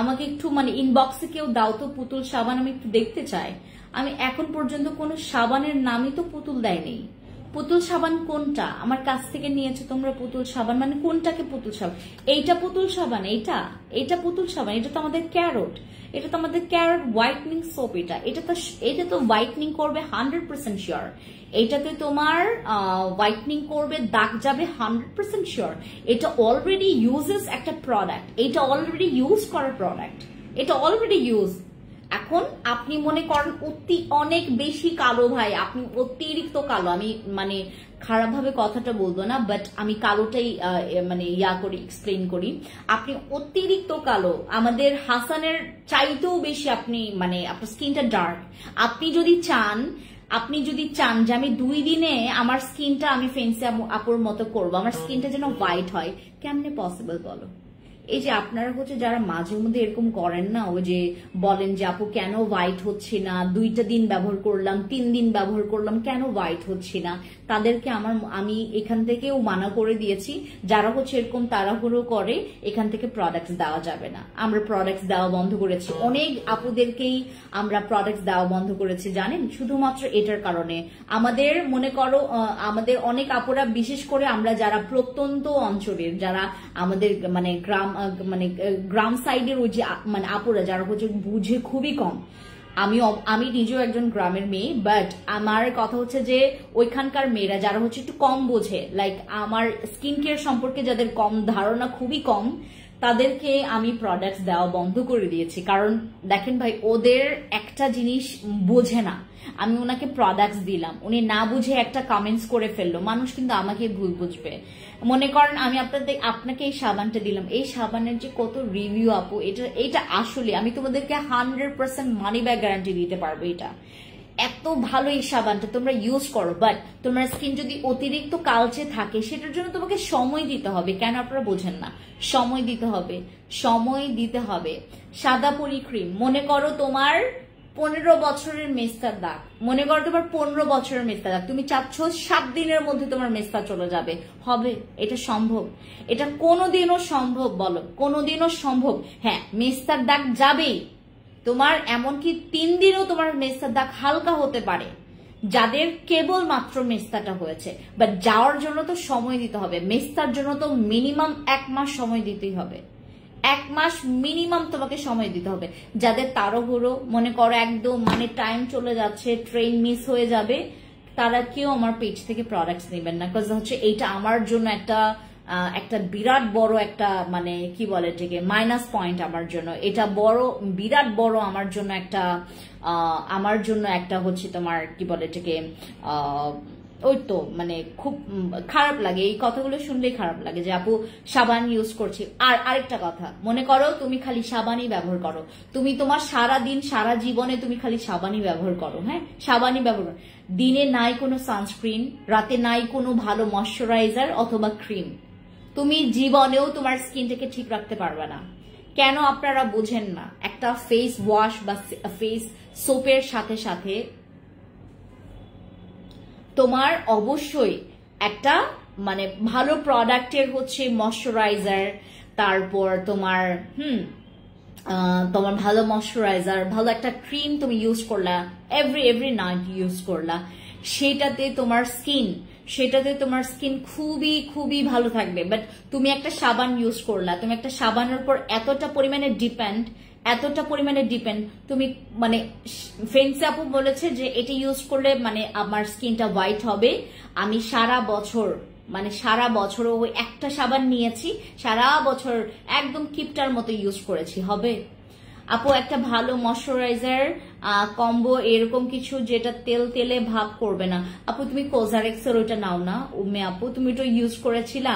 Speaker 1: আমাকে একটু মানে ইনবক্সে কেউ দাও তো পুতুল সাবান, আমি একটু দেখতে চাই। আমি এখন পর্যন্ত কোনো সাবানের নামই তো পুতুল দেয়নি। পুতুল সাবান কোনটা আমার কাছ থেকে নিয়েছো তোমরা? পুতুল সাবান মানে কোনটাকে পুতুল সাবান? এইটা পুতুল সাবান, এইটা পুতুল সাবান, এটা তো আমাদের ক্যারট, হোয়াইটনিং সোপ, এটা তো হোয়াইটনিং করবে 100% শিওর। এইটাতে তোমার হোয়াইটনিং করবে, দাগ যাবে 100% শিওর। এটা অলরেডি ইউজেস একটা প্রোডাক্ট, এটা অলরেডি ইউজ করা প্রোডাক্ট, এটা অলরেডি ইউজ। এখন আপনি মনে করেন অনেক বেশি কালো ভাই, আপনি অতিরিক্ত কালো, আমি মানে খারাপ ভাবে কথাটা বলবো না, বাট আমি কালোটাই মানে করে এক্সপ্লেন করি। আপনি অতিরিক্ত কালো, আমাদের হাসানের চাইতেও বেশি আপনি মানে আপনার স্কিনটা ডার্ক। আপনি যদি চান যে আমি 2 দিনে আমার স্কিনটা আমি ফেন্সি আপুর মতো করবো, আমার স্কিনটা যেন হোয়াইট হয়, কেমনে পসিবল বলো? এই যে আপনারা হচ্ছে যারা মাঝে মধ্যে এরকম করেন না, ওই যে বলেন যে আপু কেন হোয়াইট হচ্ছে না, 2টা দিন ব্যবহার করলাম, 3 দিন ব্যবহার করলাম, কেন হোয়াইট হচ্ছে না, তাদেরকে আমি এখান থেকেও মানা করে দিয়েছি। যারা হচ্ছে এরকম তাড়াহুড়ো করে, এখান থেকে প্রোডাক্টস দেওয়া যাবে না। আমরা প্রোডাক্টস দেওয়া বন্ধ করেছি, অনেক আপুদেরকেই আমরা প্রোডাক্টস দেওয়া বন্ধ করেছি, জানেন? শুধুমাত্র এটার কারণে। আমাদের মনে করো আমাদের অনেক আপুরা, বিশেষ করে আমরা যারা প্রত্যন্ত অঞ্চলের, যারা আমাদের মানে গ্রাম সাইডের ওই যে মানে আপুরা যারা হচ্ছে বুঝে খুবই কম, আমি নিজেও একজন গ্রামের মেয়ে, বাট আমার কথা হচ্ছে যে ওইখানকার মেয়েরা যারা হচ্ছে একটু কম বোঝে, লাইক আমার স্কিন কেয়ার সম্পর্কে যাদের কম ধারণা, খুবই কম, তাদেরকে আমি প্রোডাক্টস দেওয়া বন্ধ করে দিয়েছি। কারণ দেখেন ভাই, ওদের একটা জিনিস বোঝে না, আমি ওনাকে প্রোডাক্টস দিলাম, উনি না বুঝে একটা কমেন্টস করে ফেললো, মানুষ কিন্তু আমাকে ভুল বুঝবে। মনে করেন আমি আপনাকে এই সাবানটা দিলাম, এই সাবানের যে কত রিভিউ আপু, এটা আসলে আমি তোমাদেরকে 100% মানি ব্যাক গ্যারান্টি দিতে পারবো। এটা এত ভালো এই সাবানটা, তোমরা ইউজ করো, বাট তোমার স্কিন যদি অতিরিক্ত কালচে থাকে, সেটার জন্য তোমাকে সময় দিতে হবে। কেন আপনারা বোঝেন না? সময় দিতে হবে। সাদা পরি ক্রিম, মনে করো তোমার 15 বছরের মেস্তার দাগ, মনে করো তোমার 15 বছরের মেস্তার দাগ, তুমি চাচ্ছ 7 দিনের মধ্যে তোমার মেস্তা চলে যাবে, হবে? এটা সম্ভব? এটা কোনোদিনও সম্ভব? বলো, কোনোদিনও সম্ভব? হ্যাঁ, মেস্তার দাগ যাবেই তোমার, এমনকি 3 দিনও তোমার মেস্তার দাগ হালকা হতে পারে, যাদের কেবল মাত্র মেস্তাটা হয়েছে, বাট যাওয়ার জন্য তো সময় দিতে হবে। মেস্তার জন্য তো মিনিমাম 1 মাস সময় দিতেই হবে, 1 মাস মিনিমাম তোমাকে সময় দিতে হবে। যাদের তাড়াহুড়ো, মনে করো একদম মানে টাইম চলে যাচ্ছে, ট্রেন মিস হয়ে যাবে, তারা কেউ আমার পেজ থেকে প্রোডাক্টস নেবেন না। বিকজ হচ্ছে এইটা আমার জন্য একটা বিরাট বড় একটা মানে কি বলে এটাকে মাইনাস পয়েন্ট আমার জন্য। এটা বিরাট বড় আমার জন্য একটা হচ্ছে তোমার কি বলে এটাকে ওই তো মানে খুব খারাপ লাগে, এই কথাগুলো শুনলেই খারাপ লাগে যে আপু সাবান ইউজ করছি। আর আরেকটা কথা, মনে করো তুমি খালি সাবানই ব্যবহার করো, তুমি তোমার সারা দিন সারা জীবনে তুমি খালি সাবানই ব্যবহার করো, হ্যাঁ সাবানই ব্যবহার করো, দিনে নাই কোনো সানস্ক্রিন, রাতে নাই কোনো ভালো ময়শ্চারাইজার অথবা ক্রিম, তুমি জীবনেও তোমার স্কিনটাকে ঠিক রাখতে পারবে না। কেন আপনারা বুঝেন না? একটা ফেস ওয়াশ বা ফেস সোপের সাথে সাথে তোমার অবশ্যই একটা মানে ভালো প্রোডাক্টের হচ্ছে ময়শ্চারাইজার, তারপর তোমার ভালো ময়শ্চারাইজার, ভালো একটা ক্রিম তুমি ইউজ করলা, এভরি নাইট ইউজ করলা, সেটাতে তোমার স্কিন খুবই খুবই ভালো থাকবে। বাট তুমি একটা সাবান ইউজ করলা, তুমি একটা সাবানের উপর এতটা পরিমাণে ডিপেন্ড তুমি মানে ফ্রেন্ডস আপু বলেছে যে এটা ইউজ করলে মানে আমার স্কিনটা হোয়াইট হবে। আমি সারা বছর ওই একটা সাবান নিয়েছি, সারা বছর একদম কিপটার মতো ইউজ করেছি, হবে? আপু একটা ভালো ময়শ্চারাইজার কম্বো এরকম কিছু যেটা তেলে ভাব করবে না। আপু তুমি কোজারেক্সের ওইটা নাও না উম্মে আপু, তুমি ওটা ইউজ করেছিলা।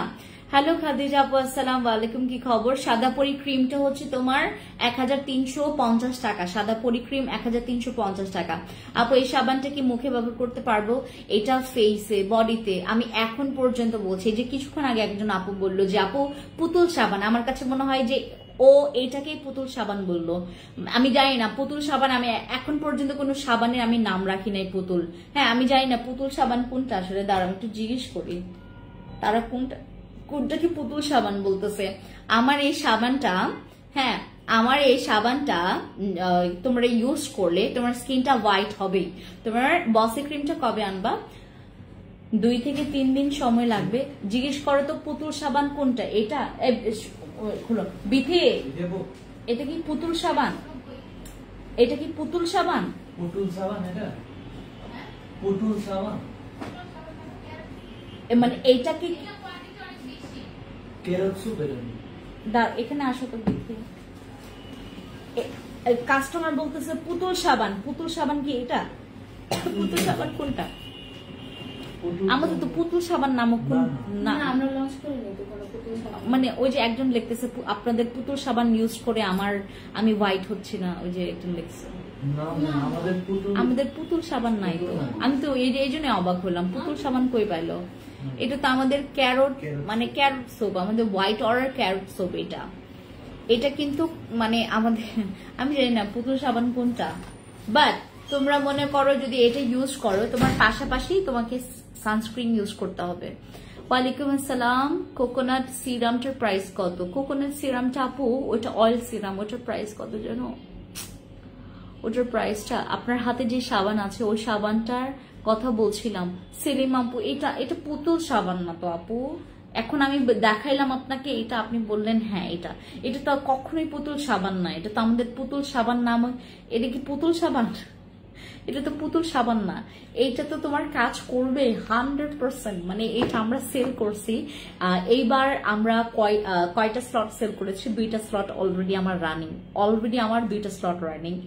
Speaker 1: হ্যালো খাদিজা আপু, আসসালামু আলাইকুম, কি খবর? সাদাপরি ক্রিমটা হচ্ছে তোমার 1350 টাকা, সাদাপরি ক্রিম 1350 টাকা। আপু এই সাবানটা কি মুখে ব্যবহার করতে পারবো? এটা ফেসে বডিতে আমি এখন পর্যন্ত বলছি, যে কিছুক্ষণ আগে একজন আপু বললো যে আপু পুতুল সাবান, আমার কাছে মনে হয় যে ও এইটাকেই পুতুল সাবান বললো, আমি জানি না পুতুল সাবান, আমি এখন পর্যন্ত কোনো সাবানের আমি নাম রাখি নাই পুতুল। হ্যাঁ আমি জানি না পুতুল সাবান কোনটা আসলে, দাঁড়াও একটু জিজ্ঞেস করি তারা কোনটা কি পুতুল সাবান বলতেছে। আমার এই সাবানটা তোমরা ইউজ করলে তোমার স্কিনটা হোয়াইট হবেই। তোমার বসি ক্রিমটা কবে আনবা? 2 থেকে 3 দিন সময় লাগবে। জিজ্ঞেস করো তো পুতুল সাবান কোনটা, এটা খুলো বিথি, এটা কি পুতুল সাবান? এটা কি পুতুল সাবান? এটা পুতুল সাবান মানে এইটা কি এখানে আসো তো বিথি, কাস্টমার বলতেছে পুতুল সাবান কি এটা? পুতুল সাবান কোনটা? আমাদের তো পুতুল সাবান নামক না, আমরা লঞ্চ করিনি তো কোনো পুতুল সাবান। মানে ওই যে একজন লিখতেছে আপনাদের পুতুল সাবান ইউজ করে আমি হোয়াইট হচ্ছি না, ওই যে একজন লিখছে আমাদের পুতুল সাবান নাই তো। আমি তো এই জন্য অবাক হলাম, পুতুল সাবান কই পাইলো? এটা তো আমাদের ক্যারট সোপ, আমাদের হোয়াইট অর্ডার ক্যারট সোপ। এটা কিন্তু মানে আমাদের আমি জানি না পুতুল সাবান কোনটা। বাট তোমরা মনে করো যদি এটা ইউজ করো, তোমার পাশাপাশি তোমাকে সানস্ক্রিন ইউজ করতে হবে। ওয়ালাইকুম আসসালাম। কোকোনাট সিরামটার প্রাইস কত? কোকোনাট সিরামটা আপু ওটা অয়েল সিরাম, ওটার প্রাইস কত জানো? ওটার প্রাইসটা আপনার হাতে যে সাবান আছে ওই সাবানটার কথা বলছিলাম। সেলিম আপু এটা পুতুল সাবান না তো আপু, এখন আমি দেখাইলাম আপনাকে, এটা আপনি বললেন হ্যাঁ এটা তো কখনোই পুতুল সাবান না, এটা তো আমাদের পুতুল সাবান নাম। এটা কি পুতুল সাবান? এটা তো পুতুল সাবান না, এইটা তো তোমার কাজ করবে 100%। মানে এটা আমরা সেল করছি এইবার, আমরা কয়টা স্লট সেল করেছি? 2টা স্লট অলরেডি আমার রানিং,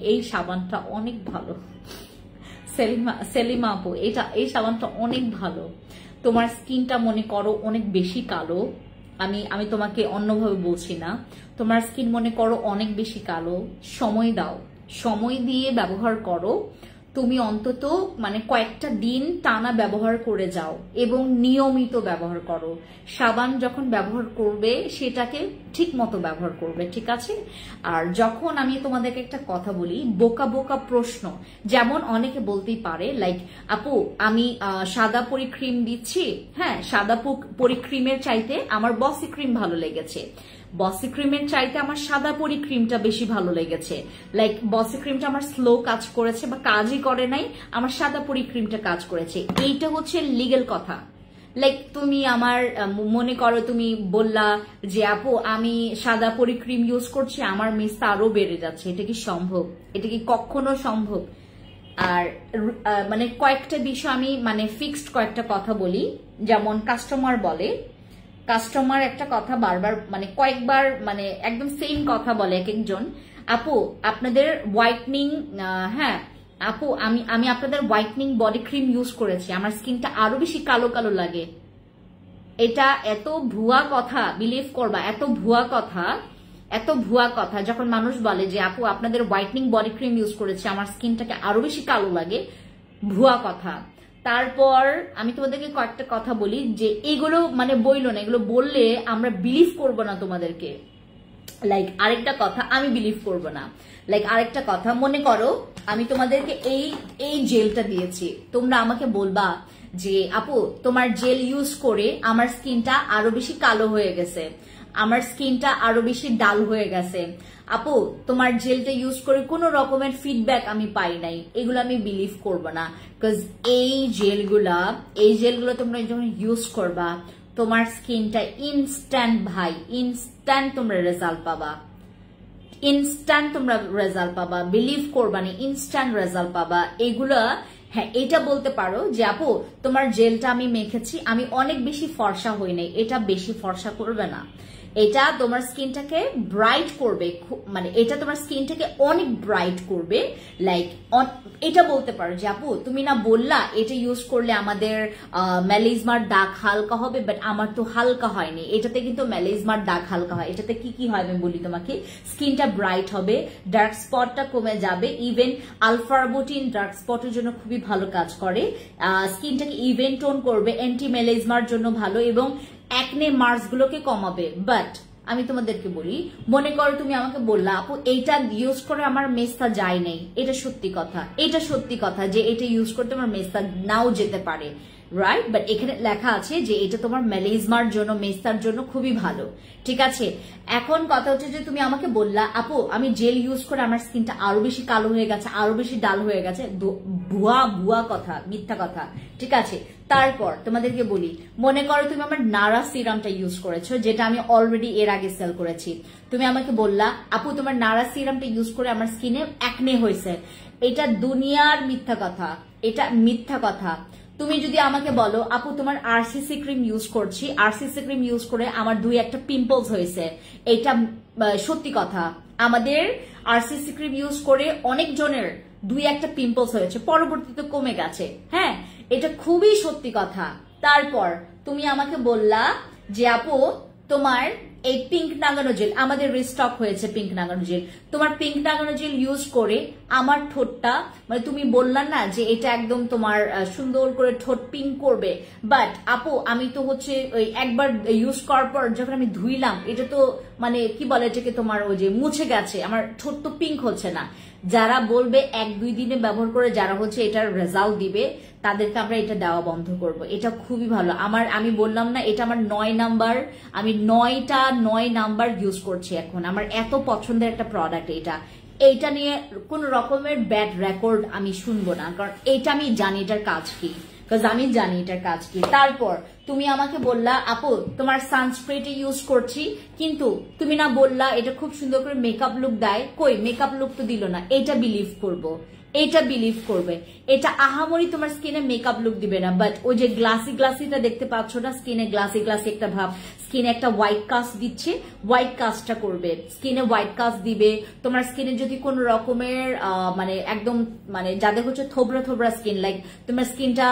Speaker 1: এই সাবানটা অনেক ভালো সেলিমা আপু, এই সাবানটা অনেক ভালো। তোমার স্কিনটা মনে করো অনেক বেশি কালো, আমি তোমাকে অন্যভাবে বলছি না, তোমার স্কিন মনে করো অনেক বেশি কালো, সময় দিয়ে ব্যবহার করো। তুমি অন্তত মানে কয়েকটা দিন টানা ব্যবহার করে যাও এবং নিয়মিত ব্যবহার করো। সাবান যখন ব্যবহার করবে সেটাকে ঠিক মতো ব্যবহার করবে, ঠিক আছে? আর যখন আমি তোমাদেরকে একটা কথা বলি, বোকা প্রশ্ন, যেমন অনেকে বলতেই পারে লাইক আপু আমি সাদা পরি ক্রিম দিচ্ছি, হ্যাঁ সাদা পরি ক্রিমের চাইতে আমার বসি ক্রিম ভালো লেগেছে, বসি ক্রিমের চাইতে আমার সাদা পরি ক্রিমটা বেশি ভালো লেগেছে, লাইক বসি ক্রিমটা আমার স্লো কাজ করেছে বা কাজই করে নাই, আমার সাদা পরি ক্রিমটা কাজ করেছে। এইটা হচ্ছে লিগেল কথা। লাইক তুমি আমার মনে করো তুমি বললা যে আপু আমি সাদা পরি ক্রিম ইউজ করছি, আমার মেস্তা আরো বেড়ে যাচ্ছে, এটা কি সম্ভব? এটা কি কখনো সম্ভব? আর মানে কয়েকটা বিষয় আমি মানে ফিক্সড কয়েকটা কথা বলি, যেমন কাস্টমার বলে, কাস্টমার একটা কথা বারবার মানে কয়েকবার মানে একদম সেম কথা বলে এক একজন, আপু আপনাদের হোয়াইটনিং, হ্যাঁ আপু আমি আপনাদের হোয়াইটনিং বডি ক্রিম ইউজ করেছি, আমার স্কিনটা আরো বেশি কালো কালো লাগে। এটা এত ভুয়া কথা, বিলিভ করবা, এত ভুয়া কথা, এত ভুয়া কথা। যখন মানুষ বলে যে আপু আপনাদের হোয়াইটনিং বডি ক্রিম ইউজ করেছে, আমার স্কিনটাকে আরো বেশি কালো লাগে, ভুয়া কথা। তারপর আমি তোমাদেরকে কয়েকটা কথা বলি যে এগুলো মানে বইলো না, এগুলো বললে আমরা বিলিভ করবো না তোমাদেরকে। লাইক আরেকটা কথা, আমি বিলিভ করবো না। লাইক আরেকটা কথা, মনে করো আমি তোমাদেরকে এই জেলটা দিয়েছি, তোমরা আমাকে বলবা যে আপু তোমার জেল ইউজ করে আমার স্কিনটা আরো বেশি কালো হয়ে গেছে, আমার স্কিনটা আরো বেশি ডাল হয়ে গেছে, আপু তোমার জেলটা ইউজ করে কোনো রকমের ফিডব্যাক আমি পাই নাই, এগুলো আমি বিলিভ করবো না। বিকজ এই জেলগুলো তোমরা যখন ইউজ করবা তোমার স্কিনটা ইনস্ট্যান্ট ভাই, ইনস্ট্যান্ট তোমরা রেজাল্ট পাবা, ইনস্ট্যান্ট তোমরা রেজাল্ট পাবা, বিলিভ করবা না, ইনস্ট্যান্ট রেজাল্ট পাবা। এগুলা হ্যাঁ এটা বলতে পারো যে আপু তোমার জেলটা আমি মেখেছি, আমি অনেক বেশি ফর্সা হই নাই, এটা বেশি ফর্সা করবে না, এটা তোমার স্কিনটাকে ব্রাইট করবে, মানে এটা তোমার স্কিনটাকে অনেক ব্রাইট করবে। লাইক এটা বলতে পারো যে আপু তুমি না বললা এটা ইউজ করলে আমাদের ম্যালিজমার দাগ হালকা হবে, বাট আমার তো হালকা হয়নি, এটাতে কিন্তু ম্যালিজমার দাগ হালকা হয়। এটাতে কি কি হয় আমি বলি তোমাকে, স্কিনটা ব্রাইট হবে, ডার্ক স্পটটা কমে যাবে, ইভেন আলফারবোটিন ডার্ক স্পটের জন্য খুবই ভালো কাজ করে, স্কিনটাকে ইভেন টোন করবে, অ্যান্টি ম্যালিজমার জন্য ভালো, এবং একনে মার্কস গুলোকে কমাবে। বাট আমি তোমাদেরকে বলি, মনে করো তুমি আমাকে বললা আপু এইটা ইউজ করে আমার মেস্তা যায় নাই, এটা সত্যি কথা, এটা সত্যি কথা যে এটা ইউজ করতে আমার মেস্তা নাও যেতে পারে, রাইট? বাট এখানে লেখা আছে যে এটা তোমার মেলিজমার জন্য, মেস্তার জন্য খুবই ভালো, ঠিক আছে? এখন কথা হচ্ছে যে তুমি আমাকে বললা আপু আমি জেল ইউজ করে আমার স্কিনটা আরো বেশি কালো হয়ে গেছে, আরো বেশি ডাল হয়ে গেছে, ভুয়া ভুয়া কথা, মিথ্যা কথা, ঠিক আছে? তারপর তোমাদেরকে বলি, মনে করো তুমি আমার নারা সিরামটা ইউজ করেছো, যেটা আমি অলরেডি এর আগে সেল করেছি, তুমি আমাকে বললা আপু তোমার নারা সিরামটা ইউজ করে আমার স্কিনে একনে হয়েছে, এটা দুনিয়ার মিথ্যা কথা, এটা মিথ্যা কথা। তুমি যদি আমাকে বলো আপু তোমার আরসিসি ক্রিম ইউজ করছি, আরসিসি ক্রিম ইউজ করে আমার 2-1টা পিম্পলস হয়েছে, এটা সত্যি কথা, আমাদের আরসিসি ক্রিম ইউজ করে অনেক জনের 2-1টা পিম্পলস হয়েছে, পরবর্তীতে কমে গেছে, হ্যাঁ এটা খুবই সত্যি কথা। তারপর তুমি আমাকে বললা যে আপু তোমার এই পিঙ্ক নাগানো জেল, আমাদের রিস্টক হয়েছে পিঙ্ক নাগানো জেল, তোমার পিঙ্ক নাগানো জেল ইউজ করে আমার ঠোঁটটা, মানে তুমি বললা না যে এটা একদম তোমার সুন্দর করে ঠোঁট পিঙ্ক করবে, বাট আপু আমি তো হচ্ছে ওই একবার ইউজ করার পর যখন আমি ধুইলাম এটা তো মানে কি বলে এটাকে তোমার ওই যে মুছে গেছে, আমার ঠোঁট তো পিঙ্ক হচ্ছে না। যারা বলবে 1-2 দিনে ব্যবহার করে যারা হচ্ছে এটার রেজাল্ট দিবে তাদেরকে আমরা এটা দেওয়া বন্ধ করব, এটা খুবই ভালো। আমি বললাম না এটা আমার 9 নাম্বার, আমি 9 নাম্বার ইউজ করছি এখন, আমার এত পছন্দের একটা প্রোডাক্ট এটা, এইটা নিয়ে কোন রকমের ব্যাড রেকর্ড আমি শুনবো না, কারণ এটা আমি জানি এটার কাজ কি, আমি জানি এটার কাজ কি। তারপর তুমি আমাকে বললা আপু তোমার সানস্প্রেটা ইউজ করছি, কিন্তু তুমি না বললা এটা খুব সুন্দর করে মেকআপ লুক দেয়, কই মেকআপ লুক তো দিল না, এটা বিলিভ করবো, এটা বিলিভ করবে, এটা আহামরি তোমার স্কিনে মেকআপ লুক দিবে না, বাট ওই যে গ্লাসি গ্লাসিটা দেখতে পাচ্ছ না, স্কিনে গ্লাসি গ্লাসি একটা ভাব, স্কিনে একটা হোয়াইট কাস্ট দিচ্ছে, হোয়াইট কাস্টটা করবে, স্কিনে হোয়াইট কাস্ট দিবে। তোমার স্কিনে যদি কোন রকমের মানে একদম মানে যাদের হচ্ছে থোবরা থোবরা স্কিন, লাইক তোমার স্কিনটা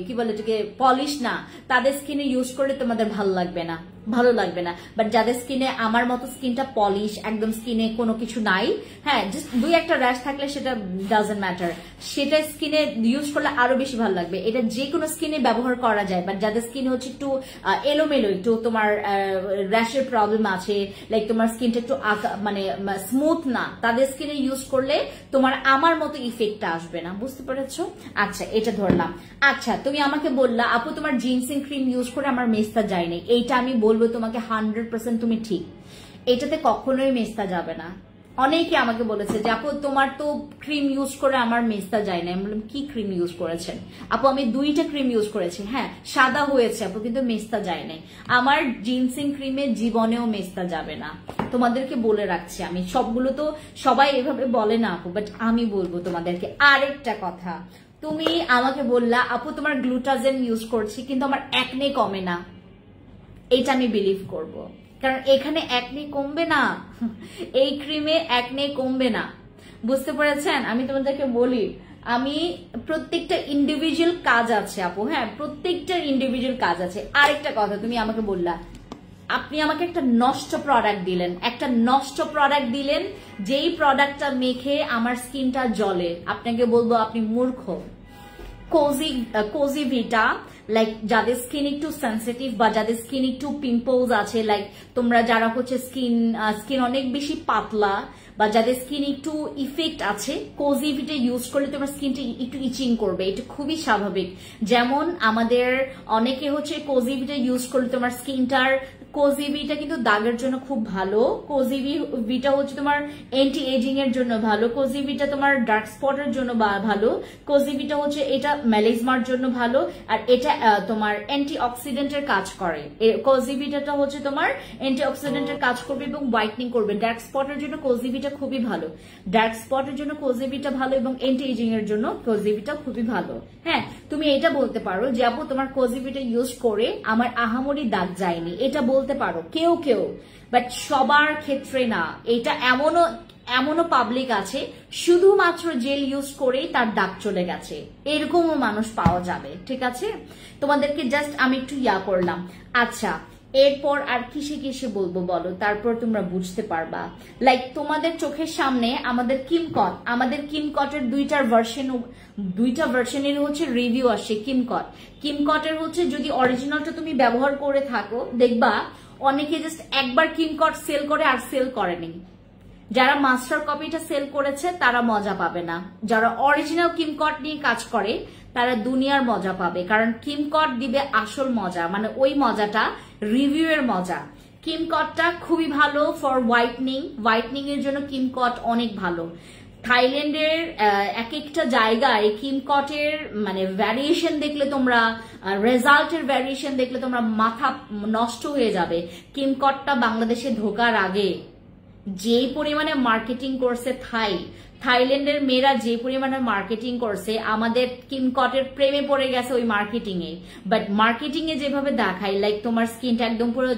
Speaker 1: কি বলে এটাকে পলিশ না, তাদের স্কিনে ইউজ করলে তোমাদের ভালো লাগবে না, ভালো লাগবে না। বাট যাদের স্কিনে আমার মতো স্কিনটা পলিশ, একদম স্কিনে কোনো কিছু নাই, হ্যাঁ জাস্ট 2-1টা র্যাশ থাকলে সেটা ডাজন্ট ম্যাটার, সেটা স্কিনে ইউজ করলে আরো বেশি ভালো লাগবে। এটা যে কোনো স্কিনে ব্যবহার করা যায়, বাট যাদের স্কিনে হচ্ছে একটু এলোমেলো, একটু তোমার র্যাশের প্রবলেম আছে, লাইক তোমার স্কিনটা একটু মানে স্মুথ না, তাদের স্কিনে ইউজ করলে তোমার আমার মতো ইফেক্টটা আসবে না, বুঝতে পেরেছো? আচ্ছা এটা ধরলাম। আচ্ছা তুমি আমাকে বললা আপু তোমার জিনসিং ক্রিম ইউজ করে আমার মেস্তা যায় নাই, এইটা আমি বলবো তোমাকে 100% তুমি ঠিক, এটাতে কখনোই মেস্তা যাবে না, অনেকে আমাকে বলেছে যে আপু তোমার তো ক্রিম ইউজ করে আমার মেস্তা যায় না। আমি বললাম কি ক্রিম ইউজ করেছেন? আপু আমি 2টা ক্রিম ইউজ করেছি, হ্যাঁ সাদা হয়েছে আপু কিন্তু মেস্তা যায় নাই। আমার জিনসিং ক্রিমে জীবনেও মেস্তা যাবে না, তোমাদেরকে বলে রাখছি আমি। সবগুলো তো সবাই এভাবে বলে না আপু, বাট আমি বলবো তোমাদেরকে আরেকটা কথা। তুমি আমাকে বললা আপু তোমার গ্লুটাজেন ইউজ করছি কিন্তু আমার একনে কমে না, এইটা আমি বিলিভ করব, কারণ এখানে একনে কমবে না, এই ক্রিমে একনে কমবে না, বুঝতে পেরেছেন? আমি তোমাদেরকে বলি আমি প্রত্যেকটা ইন্ডিভিজুয়াল কাজ আছে আপু, হ্যাঁ প্রত্যেকটা ইন্ডিভিজুয়াল কাজ আছে। আরেকটা কথা, তুমি আমাকে বললা আপনি আমাকে একটা নষ্ট প্রোডাক্ট দিলেন, একটা নষ্ট প্রোডাক্ট দিলেন যেই প্রোডাক্টটা মেখে আমার স্কিনটা জ্বলে, আপনাকে বলবো আপনি মূর্খ। কোজিভিটা, লাইক যাদের স্কিন একটু সেন্সিটিভ বা যাদের স্কিন একটু পিম্পলস আছে, লাইক তোমরা যারা হচ্ছে স্কিন অনেক বেশি পাতলা বা যাদের স্কিন একটু ইফেক্ট আছে, কোজিভিটা ইউজ করলে তোমার স্কিনটা একটু ইচিং করবে, এটা খুবই স্বাভাবিক। যেমন আমাদের অনেকে হচ্ছে কোজিভিটা ইউজ করলে তোমার স্কিনটার, কোজিভিটা কিন্তু দাগের জন্য খুব ভালো, কোজিভিটা হচ্ছে তোমার অ্যান্টি এজিং এর জন্য ভালো, কোজিভিটা তোমার ডার্ক স্পটের জন্য ভালো, কোজিভিটা হচ্ছে এটা মেলাজমার জন্য ভালো, আর এটা তোমার অ্যান্টি অক্সিডেন্টের কাজ করে। কোজিভিটাটা হচ্ছে তোমার অ্যান্টি অক্সিডেন্টের কাজ করবে এবং হোয়াইটনিং করবে। ডার্ক স্পটের জন্য কোজিভিটা খুবই ভালো, ডার্ক স্পটের জন্য কোজিভিটা ভালো এবং অ্যান্টি এজিং এর জন্য কোজিভিটা খুবই ভালো। হ্যাঁ তুমি এটা বলতে পারো যে আপু তোমার কোজিভিটা ইউজ করে আমার আহামরি দাগ যায়নি, এটা বলতে পারো কেউ কেউ, বাট সবার ক্ষেত্রে না। এটা এমনও পাবলিক আছে শুধুমাত্র জেল ইউজ করেই তার দাগ চলে গেছে, এরকমও মানুষ পাওয়া যাবে। ঠিক আছে, তোমাদেরকে জাস্ট আমি একটু করলাম। আচ্ছা এরপর আর কিসে কিসে বলবো বলো, তারপর তোমরা বুঝতে পারবা। লাইক তোমাদের চোখের সামনে আমাদের কিমকটের দুইটা ভার্সনের হচ্ছে রিভিউ আসে। কিমকটের হচ্ছে যদি অরিজিনালটা তুমি ব্যবহার করে থাকো, দেখবা অনেকে জাস্ট একবার কিমকট সেল করে আর সেল করেনি। যারা মাস্টার কপিটা সেল করেছে তারা মজা পাবে না, যারা অরিজিনাল কিমকট নিয়ে কাজ করে তারা দুনিয়ার মজা পাবে, কারণ কিমকট দিবে আসল মজা, মানে ওই মজাটা রিভিউ এর মজা। কিমকটটা খুবই ভালো ফর হোয়াইটনিং এর জন্য কিমকট অনেক ভালো। থাইল্যান্ডের এক একটা জায়গায় কিমকটের মানে ভ্যারিয়েশন দেখলে তোমরা, রেজাল্টের ভ্যারিয়েশন দেখলে তোমরা মাথা নষ্ট হয়ে যাবে। কিমকটটা বাংলাদেশে ঢোকার আগে যে পরিমাণে মার্কেটিং করছে থাইল্যান্ডের মেয়েরা, যে পরিমাণে মার্কেটিং করছে, আমাদের কিমকটের প্রেমে পড়ে গেছে ওই মার্কেটিং এ। বাট মার্কেটিং এ যেভাবে দেখায় লাইক তোমার স্কিনটা একদম পুরো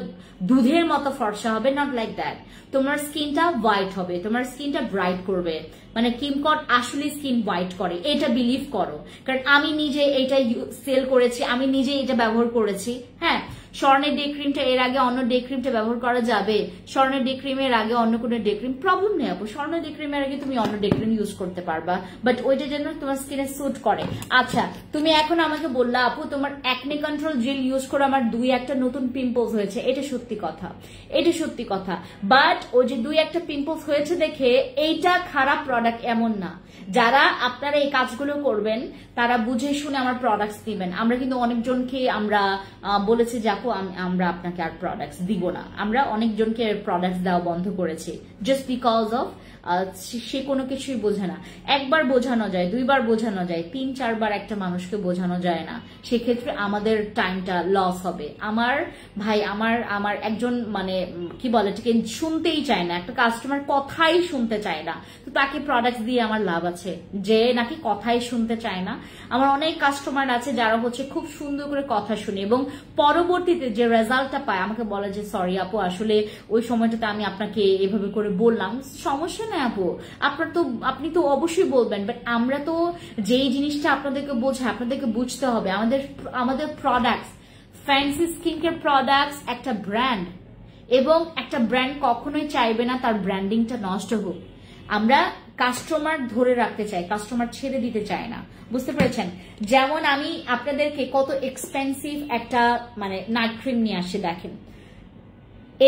Speaker 1: দুধের মতো ফর্সা হবে, নট লাইক দ্যাট। তোমার স্কিনটা হোয়াইট হবে, তোমার স্কিনটা ব্রাইট করবে, মানে কিমকট আসলে স্কিন হোয়াইট করে, এটা বিলিভ করো। কারণ আমি নিজে এটা সেল করেছি, আমি নিজে এটা ব্যবহার করেছি। হ্যাঁ স্বর্ণের ডে ক্রিমটা এর আগে অন্য ডে ক্রিমটা ব্যবহার করা যাবে, স্বর্ণের ডে ক্রিমের আগে অন্য কোনো ডে ক্রিম, প্রবলেম নেই আপু। স্বর্ণের ডে ক্রিমের আগে তুমি অন্য ডে ক্রিম ইউজ করতে পারবা, বাট ওইটা যেন তোমার স্কিনে স্যুট করে। আচ্ছা তুমি এখন আমাকে বললা আপু তোমার অ্যাকনে কন্ট্রোল জেল ইউজ করে আমার 2-1টা নতুন পিম্পলস হয়েছে, এটা সত্যি কথা। বাট ওই যে 2-1টা পিম্পলস হয়েছে দেখে এইটা খারাপ প্রোডাক্ট এমন না। যারা আপনারা এই কাজগুলো করবেন তারা বুঝে শুনে আমার প্রোডাক্টস দিবেন। আমরা কিন্তু অনেকজনকে আমরা বলেছি যে আপু আমরা আপনাকে আর প্রোডাক্টস দিব না, আমরা অনেকজনকে প্রোডাক্টস দেওয়া বন্ধ করেছি জাস্ট বিকজ অফ সে কোনো কিছুই বোঝে না। একবার বোঝানো যায়, 2বার বোঝানো যায়, 3-4 বার একটা মানুষকে বোঝানো যায় না, সেক্ষেত্রে আমাদের টাইমটা লস হবে। আমার ভাই আমার একজন মানে কি বলে ঠিক শুনতেই চায় না, একটা কাস্টমার কথাই শুনতে চায় না, তো তাকে প্রোডাক্ট দিয়ে আমার লাভ আছে? যে নাকি কথাই শুনতে চায় না। আমার অনেক কাস্টমার আছে যারা হচ্ছে খুব সুন্দর করে কথা শুনে এবং পরবর্তীতে যে রেজাল্টটা পায় আমাকে বলে যে সরি আপু আসলে ওই সময়টাতে আমি আপনাকে এভাবে করে বললাম। সমস্যা নেই আপু, আপনি তো অবশ্যই বলবেন, বাট আমরা তো যেই জিনিসটা আপনাদেরকে বোঝাই আপনাদেরকে বুঝতে হবে। আমাদের products, fancy skin care products একটা ব্র্যান্ড, এবং একটা ব্র্যান্ড কখনোই চাইবে না তার ব্র্যান্ডিংটা নষ্ট হোক। আমরা কাস্টমার ধরে রাখতে চাই, কাস্টমার ছেড়ে দিতে চাই না, বুঝতে পেরেছেন? যেমন আমি আপনাদেরকে কত এক্সপেন্সিভ একটা মানে নাইট ক্রিম নিয়ে আসি, দেখেন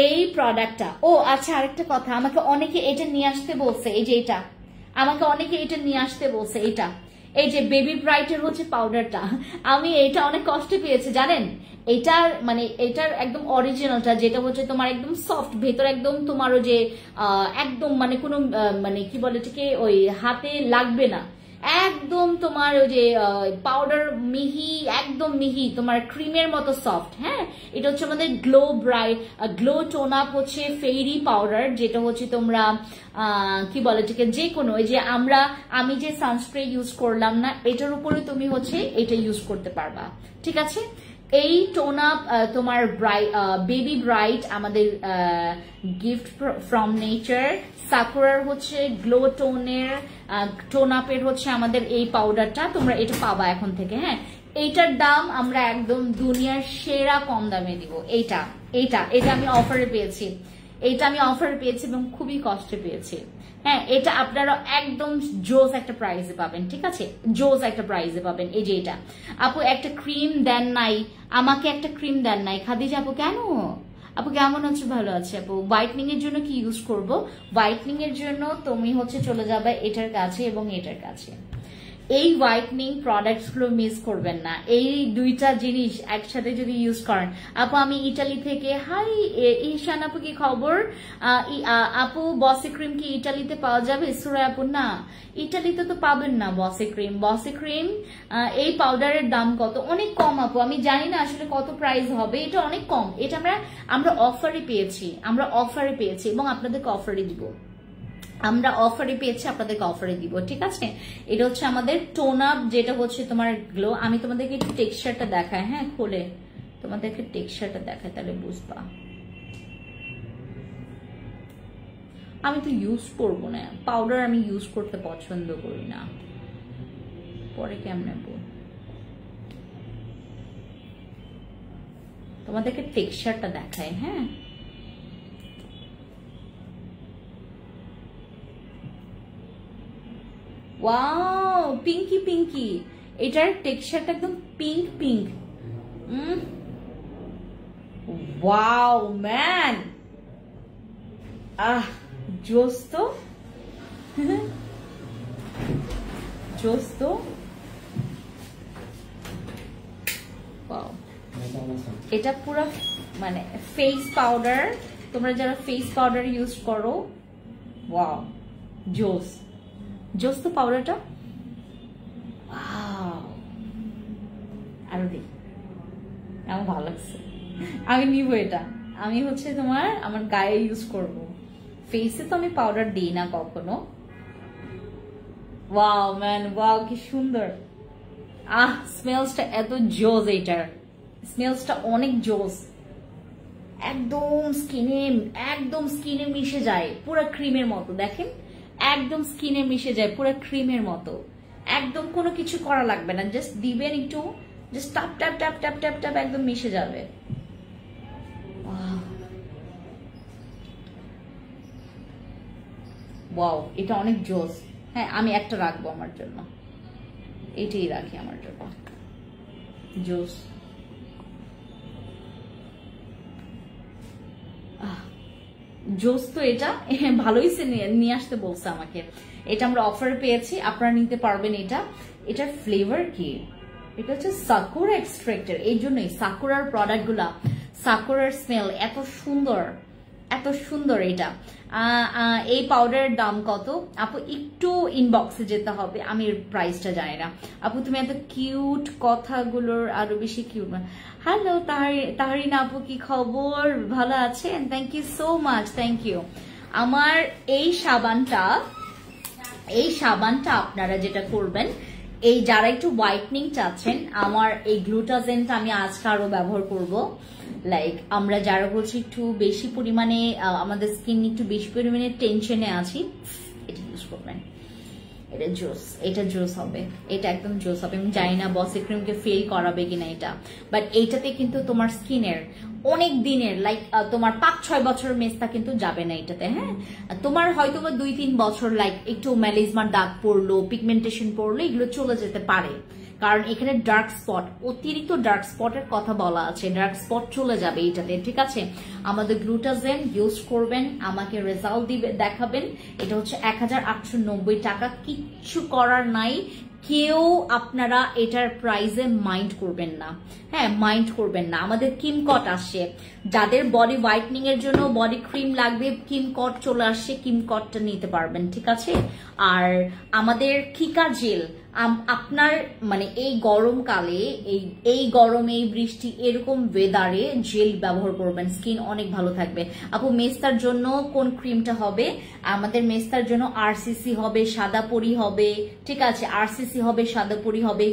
Speaker 1: এই প্রোডাক্টটা। ও আচ্ছা আরেকটা কথা, আমাকে অনেকে এটা নিয়ে আসতে বলছে, এই যে এটা আমাকে অনেকে এটা নিয়ে আসতে বলছে, এই যে বেবি ব্রাইটের হচ্ছে পাউডারটা, আমি এটা অনেক কষ্টে পেয়েছি জানেন। এটার মানে এটার একদম অরিজিনালটা যেটা হচ্ছে তোমার একদম সফট, ভেতর একদম তোমারও যে একদম মানে কোনো মানে কি বলে এটাকে ওই হাতে লাগবে না, একদম তোমার ওই যে পাউডার মিহি, একদম মিহি তোমার ক্রিমের মতো সফট। হ্যাঁ, এটা হচ্ছে আমাদের গ্লো টোন আপ হচ্ছে ফেইরি পাউডার, যেটা হচ্ছে তোমরা কি বলে এটাকে যে কোনো ওই যে আমি যে সানস্প্রে ইউজ করলাম না, এটার উপরে তুমি হচ্ছে এটা ইউজ করতে পারবা। ঠিক আছে, এই টোন আপ তোমার বেবি ব্রাইট আমাদের গিফট ফ্রম নেচার, সাকুরার হচ্ছে গ্লো টোন আপের হচ্ছে আমাদের এই পাউডারটা, তোমরা এটা পাবা এখন থেকে। হ্যাঁ, এইটার দাম আমরা একদম দুনিয়ার সেরা কম দামে দিব। এইটা এইটা এটা আমি অফারে পেয়েছি, এবং খুবই কষ্টে পেয়েছি। হ্যাঁ, এটা আপনারা একদম জোস একটা প্রাইসে পাবেন। ঠিক আছে, জোস একটা প্রাইসে পাবেন। এই যে এটা আপু একটা ক্রিম দেন নাই, আমাকে একটা ক্রিম দেন নাই খাদিজা আপু। কেন আপু, কেমন আছে? ভালো আছে আপু। হোয়াইটনিং এর জন্য কি ইউজ করব? হোয়াইটনিং এর জন্য তুমি হচ্ছে চলে যাবে এটার কাছে এবং এটার কাছে। এই হোয়াইটনিং প্রোডাক্টস গুলো মিস করবেন না, এই দুইটা জিনিস একসাথে যদি ইউজ করেন। আপু আমি ইটালি থেকে, হাই ঈশান আপু কি খবর? আপু বসে ক্রিম কি ইটালিতে পাওয়া যাবে? সুরা আপু না, ইটালিতে তো পাবেন না বসে ক্রিম। এই পাউডারের দাম কত? অনেক কম আপু, আমি জানি না আসলে কত প্রাইস হবে, এটা অনেক কম। এটা আমরা অফারে পেয়েছি, এবং আপনাদেরকে অফারে দিব, আপনাদেরকে অফারে দিব। ঠিক আছে, এটা হচ্ছে আমাদের টোন আপ, যেটা হচ্ছে তোমার গ্লো। আমি তোমাদেরকে একটু টেক্সচারটা দেখাই, হ্যাঁ খুলে তোমাদেরকে টেক্সচারটা দেখাই, তাহলে বুঝবা। আমি তো ইউজ করবো না পাউডার, আমি ইউজ করতে পছন্দ করি না, পরে কেমনে তোমাদেরকে টেক্সচারটা দেখাই। হ্যাঁ, ওয়াও পিঙ্কি, এটার টেক্সচারটা একদম পিঙ্ক। ওয়াও ম্যান, জোস তো ওয়াও, এটা পুরো মানে ফেস পাউডার, তোমরা যারা ফেস পাউডার ইউজ করো, ওয়াও জোস তো পাউডারটা। আরো দেখি, আমার ভালো লাগছে, আমি নিব এটা। আমি হচ্ছে আমার গায়ে ইউজ করব, ফেসে তো আমি পাউডার দিই না কখনো। ওয়াও ম্যান, ওয়াও কি সুন্দর। স্মেলসটা এত জোস, এইটার স্মেলসটা অনেক জোস, একদম স্কিনে মিশে যায় পুরো ক্রিমের মতো। দেখেন, একদম স্কিনে মিশে যায় পুরো ক্রিমের মতো, একদম কোনো কিছু করা লাগবে না, জাস্ট দিবেন একটু, just tap tap tap tap tap tap, একদম মিশে যাবে। ওয়াও, এটা অনেক জোস। হ্যাঁ, আমি একটা রাখবো আমার জন্য, এটাই রাখি আমার জন্য, জোস। জোস তো এটা ভালোই নিয়ে আসতে বলছে আমাকে। এটা আমরা অফারে পেয়েছি, আপনারা নিতে পারবেন। এটার ফ্লেভার কি? এটা হচ্ছে সাকুরা এক্সট্রাক্টের, এই জন্যই সাকুরার প্রোডাক্ট গুলা, সাকুরার স্মেল এত সুন্দর। এটা এই পাউডারের দাম কত আপু? একটু ইনবক্সে যেতে হবে, আমি প্রাইসটা জানি না। আপু তুমি এত কিউট, কথাগুলোর আরো বেশি কিউট। হ্যালো তাহারিনা আপু, কি খবর? ভালো আছেন? Thank you so much, thank you. আমার এই সাবানটা আপনারা যেটা করবেন, এই যারা একটু হোয়াইটনিং চাচ্ছেন, আমার এই গ্লুটাজেনটা আমি আজকে আরো ব্যবহার করব। লাইক আমরা যারা বলছি একটু বেশি পরিমাণে, আমাদের স্কিন একটু বেশি পরিমাণে টেনশনে আছি, এটা ইউজ করবেন। এটা জোস হবে, এটা একদম জোস হবে। আমি জানি না বসে ক্রিমকে ফেল করাবে কিনা এটা, বাট এইটাতে কিন্তু তোমার স্কিনের অনেক দিনের, লাইক তোমার 5-6 বছর মেস্তা কিন্তু যাবে না এটাতে। হ্যাঁ, তোমার হয়তো 2-3 বছর লাইক একটু ম্যালিজমার দাগ পড়লো, পিগমেন্টেশন পড়লো, এগুলো চলে যেতে পারে, কারণ এখানে ডার্ক স্পট, অতিরিক্ত ডার্ক স্পটের কথা বলা আছে, ডার্ক স্পট চলে যাবে এটাতে। ঠিক আছে, আমাদের গ্লুটাজেন ইউজ করবেন, আমাকে রেজাল্ট দেখাবেন। এটা হচ্ছে 1890 টাকা, কিচ্ছু করার নাই, কেউ আপনারা এটার প্রাইসে মাইন্ড করবেন না, হ্যাঁ মাইন্ড করবেন না। আমাদের কিমকট আসছে, যাদের বডি হোয়াইটনিং এর জন্য বডি ক্রিম লাগবে কিমকট চলে আসছে, কিমকটটা নিতে পারবেন, ঠিক আছে। আর আমাদের কিকা জেল, আপনার মানে এই গরমকালে এই গরমে এই বৃষ্টি এরকম ওয়েদারে জেল ব্যবহার করবেন, স্কিন অনেক ভালো থাকবে। আপু মেস্তার জন্য কোন ক্রিমটা হবে? আমাদের মেস্তার জন্য আরসিসি হবে, সাদাপরি হবে, ঠিক আছে, আরসিসি হবে, সাদাপরি হবে,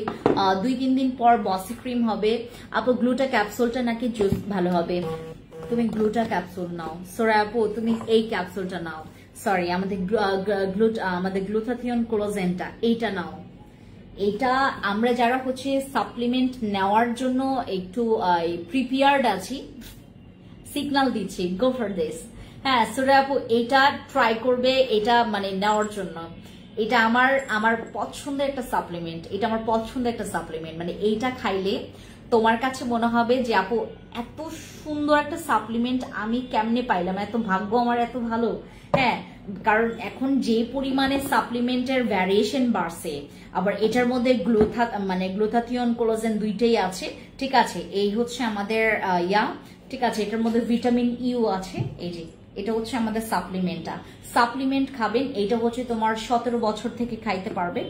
Speaker 1: 2-3 দিন পর বসি ক্রিম হবে। আপু গ্লুটা ক্যাপসুলটা নাকি জুস ভালো হবে? তুমি গ্লুটা ক্যাপসুল নাও। সরি আপু তুমি এই ক্যাপসুলটা নাও, সরি আমাদের গ্লুটাথিয়ন কোলাজেনটা এইটা নাও। এটা আমরা যারা হচ্ছে সাপ্লিমেন্ট নেওয়ার জন্য একটু প্রিপেয়ার্ড আছি, সিগন্যাল দিচ্ছি গো ফর দিস। হ্যাঁ সরি আপু এটা ট্রাই করবে, এটা মানে নেওয়ার জন্য। এটা আমার পছন্দের একটা সাপ্লিমেন্ট, এটা আমার পছন্দের একটা সাপ্লিমেন্ট, মানে এইটা খাইলে তোমার কাছে মনে হবে যে আপু এত সুন্দর একটা সাপ্লিমেন্ট আমি কেমনে পাইলাম, এত ভাগ্য আমার এত ভালো। হ্যাঁ কারণ এখন যে পরিমাণে সাপ্লিমেন্টের ভ্যারিয়েশন বাড়ছে, আবার এটার মধ্যে গ্লুটাথিয়ন কোলাজেন দুইটাই আছে, ঠিক আছে। এই হচ্ছে আমাদের ঠিক আছে, এটার মধ্যে ভিটামিন ইউ আছে। এই যে এটা হচ্ছে আমাদের সাপ্লিমেন্ট খাবেন। এটা হচ্ছে তোমার 17 বছর থেকে খাইতে পারবে,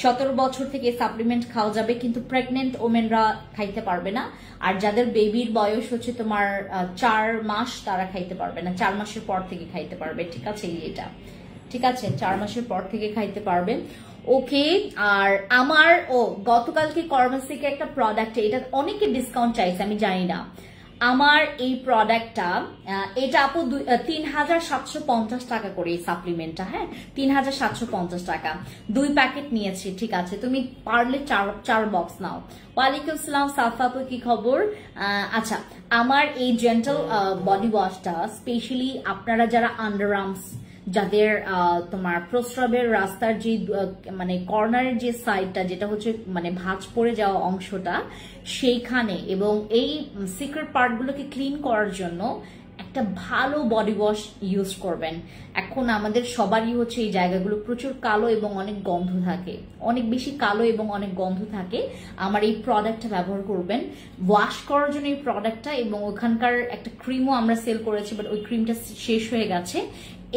Speaker 1: 17 বছর থেকে সাপ্লিমেন্ট খাওয়া যাবে, কিন্তু প্রেগনেন্ট ওমেনরা খাইতে পারবে না। আর যাদের বেবির বয়স হচ্ছে তোমার 4 মাস তারা খাইতে পারবে না, 4 মাসের পর থেকে খাইতে পারবে, ঠিক আছে। এটা ঠিক আছে, 4 মাসের পর থেকে খাইতে পারবে। ওকে, আর আমার গতকালকে কর্মাসিকে একটা প্রোডাক্ট, এটা অনেকে ডিসকাউন্ট চাইছে আমি জানি না। আমার এই প্রোডাক্টটা এটা আপু 3750 টাকা করে এই সাপ্লিমেন্টটা, হ্যাঁ 3750 টাকা, 2 প্যাকেট নিয়েছি, ঠিক আছে। তুমি পারলে 4 বক্স নাও। ওয়ালাইকুম আসসালাম সাফা আপু, কি খবর? আচ্ছা, আমার এই জেন্টাল বডি ওয়াশটা স্পেশালি আপনারা যারা আন্ডার আর্মস, যাদের তোমার প্রস্রাবের রাস্তার যে মানে কর্নারের যে সাইডটা, যেটা হচ্ছে মানে ভাঁজ পড়ে যাওয়া অংশটা সেইখানে, এবং এই সিক্রেট পার্টগুলোকে ক্লিন করার জন্য একটা ভালো বডি ওয়াশ ইউজ করবেন। এখন আমাদের সবারই হচ্ছে এই জায়গাগুলো প্রচুর কালো এবং অনেক গন্ধ থাকে, অনেক বেশি কালো এবং অনেক গন্ধ থাকে। আমার এই প্রোডাক্টটা ব্যবহার করবেন ওয়াশ করার জন্য, এই প্রোডাক্টটা, এবং ওখানকার একটা ক্রিমও আমরা সেল করেছি, বাট ওই ক্রিমটা শেষ হয়ে গেছে।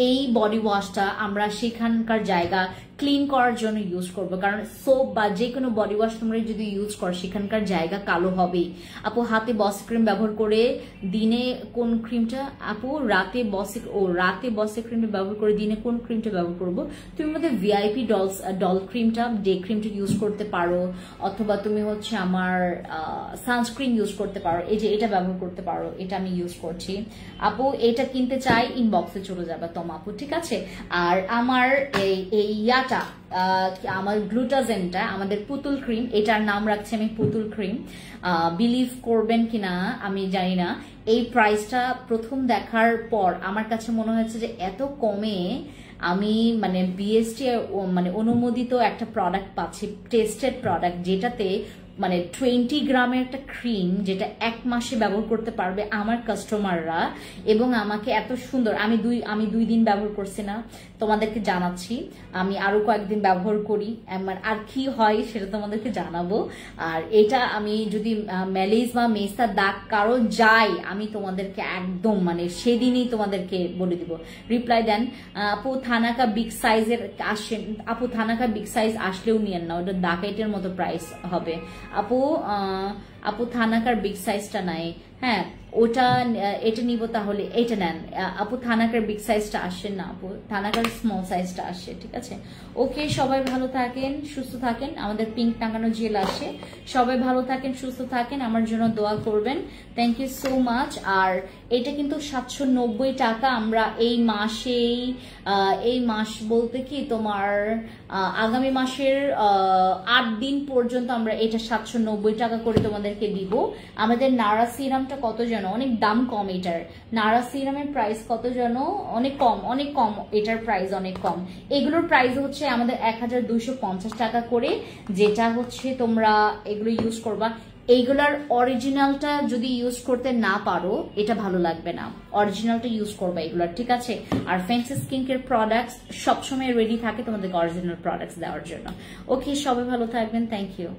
Speaker 1: এই বডি ওয়াশটা আমরা সেখানকার জায়গা ক্লিন করার জন্য ইউজ করব, কারণ সোপ বা যে কোনো বডি ওয়াশ তোমরা যদি ইউজ করো সেখানকার জায়গা কালো হবেই। আপু হাতে বস ক্রিম ব্যবহার করে দিনে কোন ক্রিমটা? আপু রাতে বসে ক্রিমটা ব্যবহার করে দিনে কোন ক্রিমটা ব্যবহার করবো? তুমি আমাদের ভিআইপি ডল ক্রিমটা, ডে ক্রিমটা ইউজ করতে পারো, অথবা তুমি হচ্ছে আমার সানস্ক্রিন ইউজ করতে পারো। এই যে এটা ব্যবহার করতে পারো, এটা আমি ইউজ করছি। আপু এটা কিনতে চাই, ইনবক্সে চলে যাবে তোমা আপু, ঠিক আছে। আর আমার এই আমার গ্লুটাজেনটা, আমাদের পুতুল ক্রিম, এটার নাম রাখছি আমি পুতুল ক্রিম। বিলিভ করবেন কিনা আমি জানি না, এই প্রাইসটা প্রথম দেখার পর আমার কাছে মনে হয়েছে যে এত কমে আমি মানে বিএসটি মানে অনুমোদিত একটা প্রোডাক্ট পাচ্ছি, টেস্টেড প্রোডাক্ট, যেটাতে মানে 20 গ্রামের একটা ক্রিম, যেটা 1 মাসে ব্যবহার করতে পারবে আমার কাস্টমাররা, এবং আমাকে এত সুন্দর। আমি 2 দিন ব্যবহার করছি না, তোমাদেরকে জানাচ্ছি, আমি আরো কয়েকদিন ব্যবহার করি, আর কি হয় সেটা তোমাদেরকে জানাবো। আর এটা আমি যদি ম্যালেজ বা মেস্তার দাগ কারো যায়, আমি তোমাদেরকে একদম মানে সেদিনই তোমাদেরকে বলে দিব। রিপ্লাই দেন আপু থানাকা বিগ সাইজের আসেন, আপু থানাকা বিগ সাইজ আসলেও নিয়েন না, ওটা ডাকাইটের মতো প্রাইস হবে। আপু থানাকার বিগ সাইজটা নাই, হ্যাঁ ওটা এটা নিব, তাহলে এটা নেন। আপু থানাকার বিগ সাইজটা আসে না, আপু থানাকার স্মল সাইজটা আসে, ঠিক আছে। ওকে, সবাই ভালো থাকেন, সুস্থ থাকেন। আমাদের পিঙ্ক টাঙানো জেল আসে, সবাই ভালো থাকেন, সুস্থ থাকেন, আমার জন্য দোয়া করবেন। Thank you so much. আর এটা কিন্তু 790 টাকা। আমরা এই মাস বলতে কি তোমার আগামী মাসের 8 দিন পর্যন্ত আমরা এটা 790 টাকা করে তোমাদেরকে দিব। আমাদের নারা সিরামটা কত যেন, অনেক দাম কম এটার। নারা সিরামের প্রাইস কত যেন, অনেক কম, এটার প্রাইস অনেক কম। এগুলোর প্রাইস হচ্ছে আমাদের 1250 টাকা করে, যেটা হচ্ছে তোমরা এগুলো ইউজ করবা। এইগুলার অরিজিনালটা যদি ইউজ করতে না পারো এটা ভালো লাগবে না, অরিজিনালটা ইউজ করবে এগুলার, ঠিক আছে? আর ফ্যান্সি স্কিন কেয়ার প্রোডাক্টস সবসময় রেডি থাকে তোমাদেরকে অরিজিনাল প্রোডাক্টস দেওয়ার জন্য। ওকে, সবাই ভালো থাকবেন, থ্যাংক ইউ।